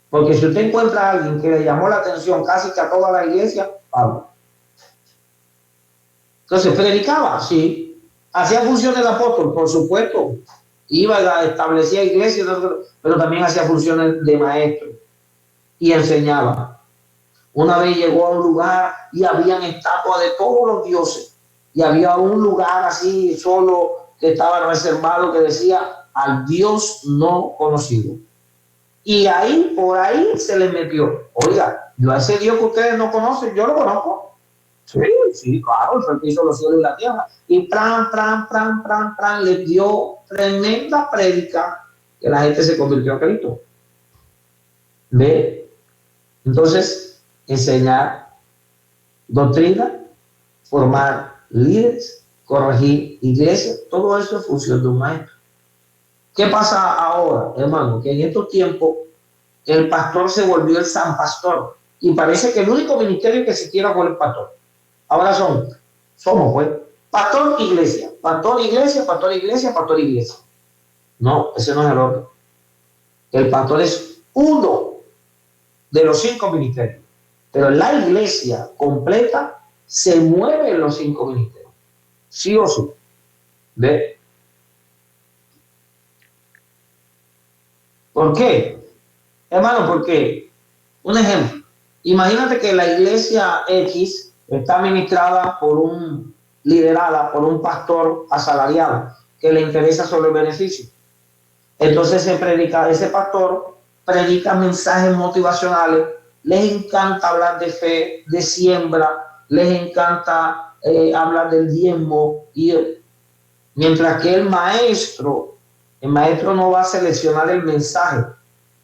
Porque si usted encuentra a alguien que le llamó la atención casi que a toda la iglesia, Pablo. Entonces, predicaba, sí. Hacía funciones de apóstol, por supuesto. Iba a establecía iglesias, pero también hacía funciones de maestro. Y enseñaba. Una vez llegó a un lugar y habían estatuas de todos los dioses. Y había un lugar así solo que estaba reservado que decía al Dios no conocido. Y ahí, por ahí se les metió. Oiga, yo a ese Dios que ustedes no conocen, yo lo conozco. Sí, sí, claro, el que hizo los cielos y la tierra. Y les dio tremenda prédica que la gente se convirtió a Cristo. ¿Ve? Entonces, enseñar doctrina, formar líderes, corregir iglesias, todo eso es función de un maestro. ¿Qué pasa ahora, hermano? Que en estos tiempos el pastor se volvió el san pastor y parece que el único ministerio que se quiera fue el pastor. Ahora somos pues pastor iglesia, pastor iglesia, pastor iglesia, pastor iglesia. No, ese no es el orden. El pastor es uno de los 5 ministerios, pero la iglesia completa se mueve en los 5 ministerios, sí o sí. ¿Ve? ¿Por qué? Hermano, porque, un ejemplo, imagínate que la iglesia X está liderada por un pastor asalariado que le interesa solo el beneficio. Entonces ese pastor predica mensajes motivacionales, les encanta hablar de fe, de siembra, les encanta hablar del diezmo, mientras que el maestro no va a seleccionar el mensaje,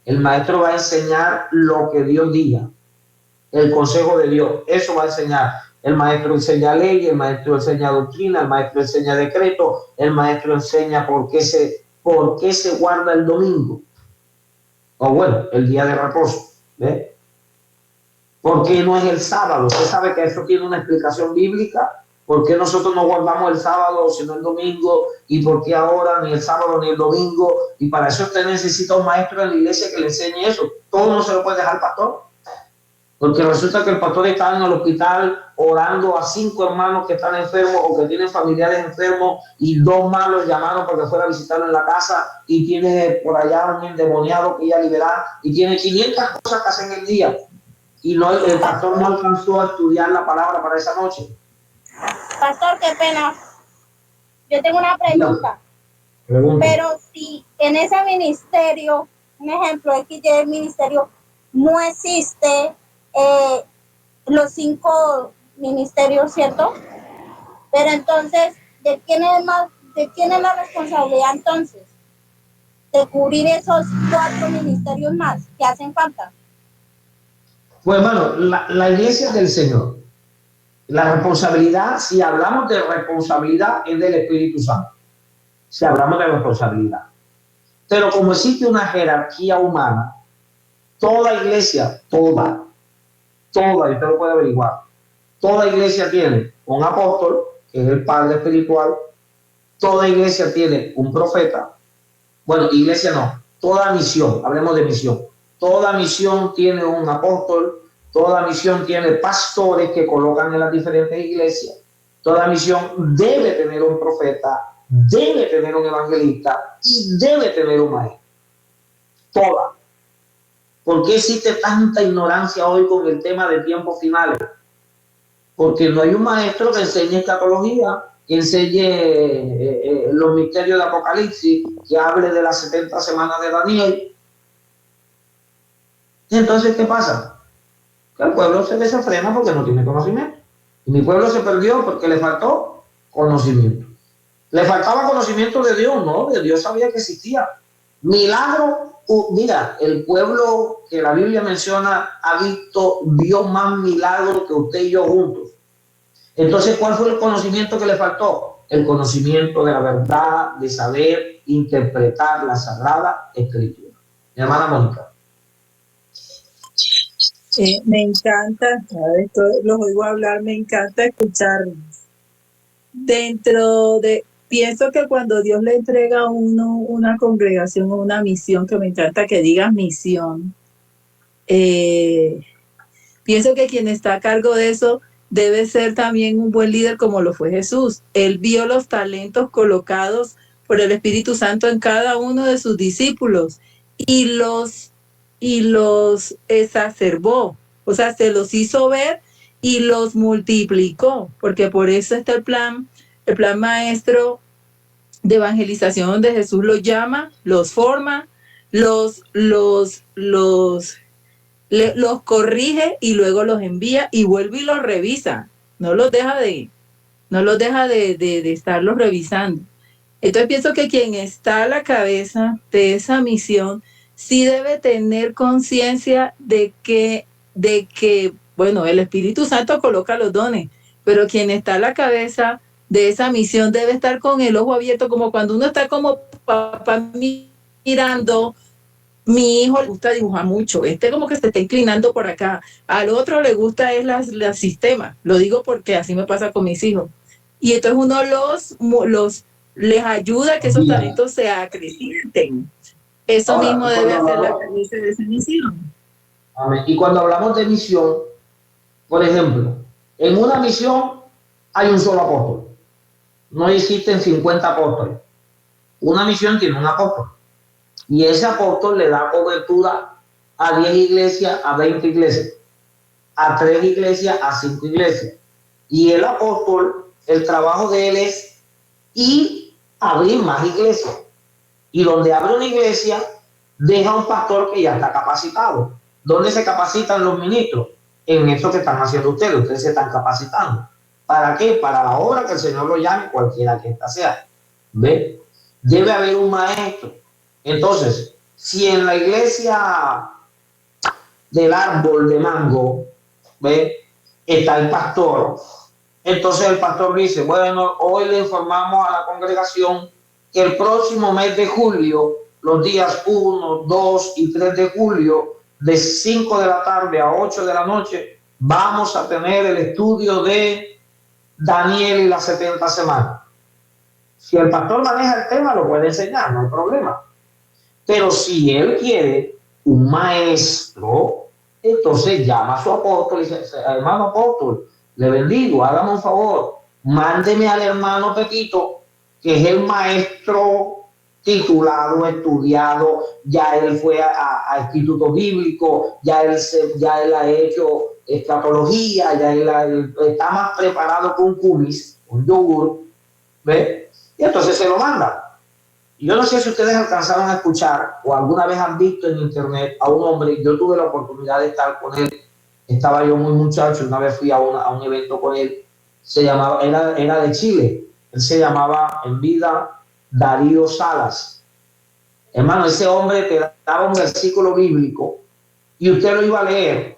el maestro va a enseñar lo que Dios diga, el consejo de Dios, eso va a enseñar. El maestro enseña ley, el maestro enseña doctrina, el maestro enseña decreto, el maestro enseña por qué se guarda el domingo, o bueno, el día de reposo, ¿ve? ¿Por qué no es el sábado? Usted sabe que eso tiene una explicación bíblica. ¿Por qué nosotros no guardamos el sábado sino el domingo? ¿Y por qué ahora ni el sábado ni el domingo? Y para eso usted necesita un maestro en la iglesia que le enseñe eso. Todo no se lo puede dejar al pastor. Porque resulta que el pastor está en el hospital orando a 5 hermanos que están enfermos o que tienen familiares enfermos y 2 más los llamaron porque fuera a visitarlo en la casa y tiene por allá un endemoniado que ya liberar y tiene 500 cosas que hacen el día. Y el pastor no alcanzó a estudiar la palabra para esa noche. Pastor, qué pena. Yo tengo una pregunta. Pero si en ese ministerio, un ejemplo, XY ministerio, no existe los 5 ministerios, ¿cierto? Pero entonces, ¿de quién es la responsabilidad entonces? De cubrir esos 4 ministerios más que hacen falta. Pues hermano, la iglesia es del Señor. La responsabilidad, si hablamos de responsabilidad, es del Espíritu Santo. Si hablamos de responsabilidad. Pero como existe una jerarquía humana, toda iglesia, toda, y usted lo puede averiguar, toda iglesia tiene un apóstol, que es el padre espiritual, toda iglesia tiene un profeta, bueno, iglesia no, toda misión, hablemos de misión, toda misión tiene un apóstol, toda misión tiene pastores que colocan en las diferentes iglesias, toda misión debe tener un profeta, debe tener un evangelista y debe tener un maestro. Toda. ¿Por qué existe tanta ignorancia hoy con el tema de tiempos finales? Porque no hay un maestro que enseñe escatología, que enseñe los misterios de Apocalipsis, que hable de las 70 semanas de Daniel. Entonces, ¿qué pasa? Que el pueblo se desenfrena porque no tiene conocimiento. Y mi pueblo se perdió porque le faltó conocimiento. ¿Le faltaba conocimiento de Dios? No, de Dios sabía que existía. Milagro, mira, el pueblo que la Biblia menciona vio más milagros que usted y yo juntos. Entonces, ¿cuál fue el conocimiento que le faltó? El conocimiento de la verdad, de saber interpretar la Sagrada Escritura. Mi hermana Mónica. Me encanta, cada vez los oigo hablar, me encanta escucharlos. Pienso que cuando Dios le entrega a uno una congregación o una misión, que me encanta que digas misión, pienso que quien está a cargo de eso debe ser también un buen líder como lo fue Jesús. Él vio los talentos colocados por el Espíritu Santo en cada uno de sus discípulos y los exacerbó, O sea, se los hizo ver y los multiplicó, porque por eso está el plan maestro de evangelización, donde Jesús los llama, los forma, los corrige y luego los envía y vuelve y los revisa. No los deja de estarlos revisando. Entonces pienso que quien está a la cabeza de esa misión sí debe tener conciencia de que, bueno, el Espíritu Santo coloca los dones, pero quien está a la cabeza de esa misión debe estar con el ojo abierto, como cuando uno está como papá mirando. Mi hijo le gusta dibujar mucho, como que se está inclinando por acá, al otro le gusta es la sistema, lo digo porque así me pasa con mis hijos, y entonces uno les ayuda a que esos talentos se acrecienten. Eso ahora, mismo debe hacer la cabeza de esa misión. Amén. Y cuando hablamos de misión, por ejemplo, en una misión hay un solo apóstol, no existen 50 apóstoles. Una misión tiene un apóstol. Y ese apóstol le da cobertura a 10 iglesias, a 20 iglesias, a 3 iglesias, a 5 iglesias. Y el apóstol, el trabajo de él es ir a abrir más iglesias. Y donde abre una iglesia, deja un pastor que ya está capacitado. ¿Dónde se capacitan los ministros? En eso que están haciendo ustedes se están capacitando. ¿Para qué? Para la obra que el Señor lo llame, cualquiera que ésta sea. ¿Ve? Debe haber un maestro. Entonces, si en la iglesia del árbol de mango, ¿ve?, está el pastor, entonces el pastor dice, bueno, hoy le informamos a la congregación que el próximo mes de julio, los días 1, 2 y 3 de julio, de 5 de la tarde a 8 de la noche, vamos a tener el estudio de Daniel y las 70 semanas. Si el pastor maneja el tema, lo puede enseñar, no hay problema. Pero si él quiere un maestro, entonces llama a su apóstol y dice, hermano apóstol, le bendigo, hágame un favor, mándeme al hermano Pepito, que es el maestro titulado, estudiado, ya él fue a instituto bíblico, ya él ha hecho escatología, ya él está más preparado que un cumis, un yogur, ¿ve? Y entonces se lo manda. Yo no sé si ustedes alcanzaron a escuchar o alguna vez han visto en internet a un hombre. Yo tuve la oportunidad de estar con él. Estaba yo muy muchacho. Una vez fui a un evento con él. Se llamaba, era de Chile. Él se llamaba en vida Darío Salas. Hermano, ese hombre te daba un versículo bíblico y usted lo iba a leer.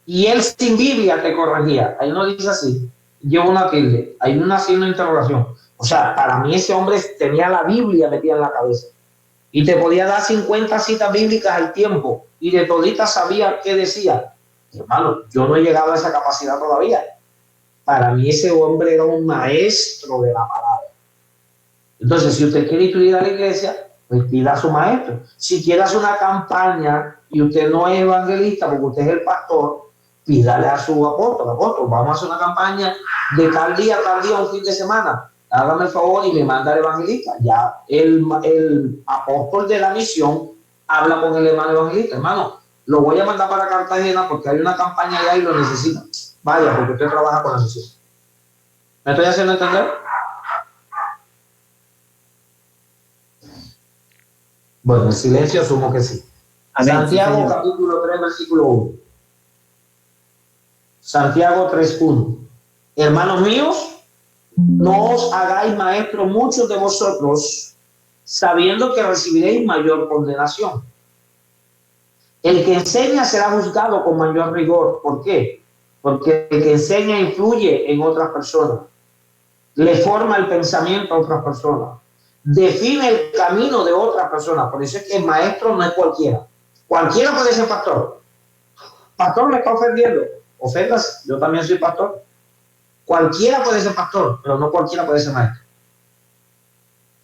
Y él sin Biblia te corregía. Ahí no dice así. Lleva una tilde. Hay una signo de interrogación. O sea, para mí ese hombre tenía la Biblia metida en la cabeza y te podía dar 50 citas bíblicas al tiempo y de toditas sabía qué decía. Hermano, yo no he llegado a esa capacidad todavía. Para mí ese hombre era un maestro de la palabra. Entonces, si usted quiere instruir a la iglesia, pues pida a su maestro. Si quiere hacer una campaña y usted no es evangelista porque usted es el pastor, pídale a su apóstol, vamos a hacer una campaña de tal día, un fin de semana. Hágame el favor y me manda el evangelista. Ya el apóstol de la misión habla con el hermano evangelista. Hermano, lo voy a mandar para Cartagena porque hay una campaña allá y lo necesita. Vaya, porque usted trabaja con la misión. ¿Me estoy haciendo entender? Bueno, en silencio asumo que sí. Amén. Santiago, sí, capítulo 3, versículo 1. Santiago 3:1. Hermanos míos, no os hagáis maestros muchos de vosotros, sabiendo que recibiréis mayor condenación. El que enseña será juzgado con mayor rigor. ¿Por qué? Porque el que enseña influye en otras personas, le forma el pensamiento a otras personas, define el camino de otras personas. Por eso es que el maestro no es cualquiera. Cualquiera puede ser pastor. Pastor, me está ofendiendo. Ofendas, yo también soy pastor. Cualquiera puede ser pastor, pero no cualquiera puede ser maestro.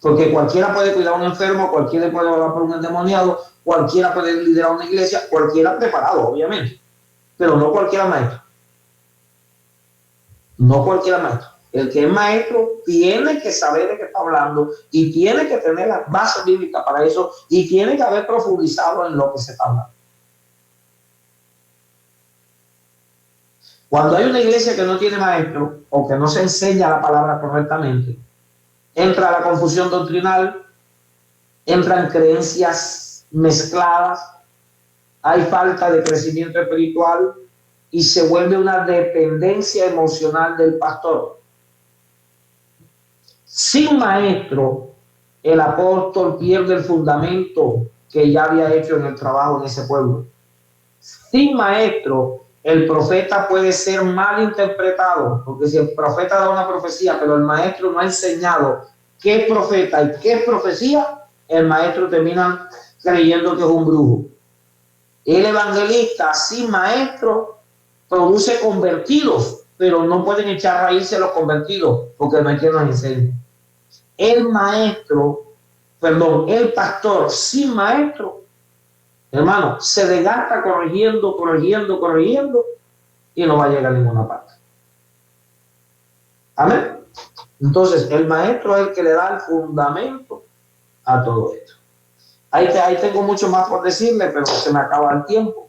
Porque cualquiera puede cuidar a un enfermo, cualquiera puede orar por un endemoniado, cualquiera puede liderar una iglesia, cualquiera preparado, obviamente. Pero no cualquiera maestro. No cualquiera maestro. El que es maestro tiene que saber de qué está hablando y tiene que tener las bases bíblicas para eso y tiene que haber profundizado en lo que se está hablando. Cuando hay una iglesia que no tiene maestro o que no se enseña la palabra correctamente, entra la confusión doctrinal, entran creencias mezcladas, hay falta de crecimiento espiritual y se vuelve una dependencia emocional del pastor. Sin maestro, el apóstol pierde el fundamento que ya había hecho en el trabajo de ese pueblo. Sin maestro, el profeta puede ser mal interpretado, porque si el profeta da una profecía, pero el maestro no ha enseñado qué es profeta y qué es profecía, el maestro termina creyendo que es un brujo. El evangelista sin maestro produce convertidos, pero no pueden echar raíces los convertidos, porque el maestro nos enseña. El pastor sin maestro, hermano, se desgasta corrigiendo y no va a llegar a ninguna parte. Amén. Entonces, el maestro es el que le da el fundamento a todo esto. Ahí tengo mucho más por decirle, pero se me acaba el tiempo.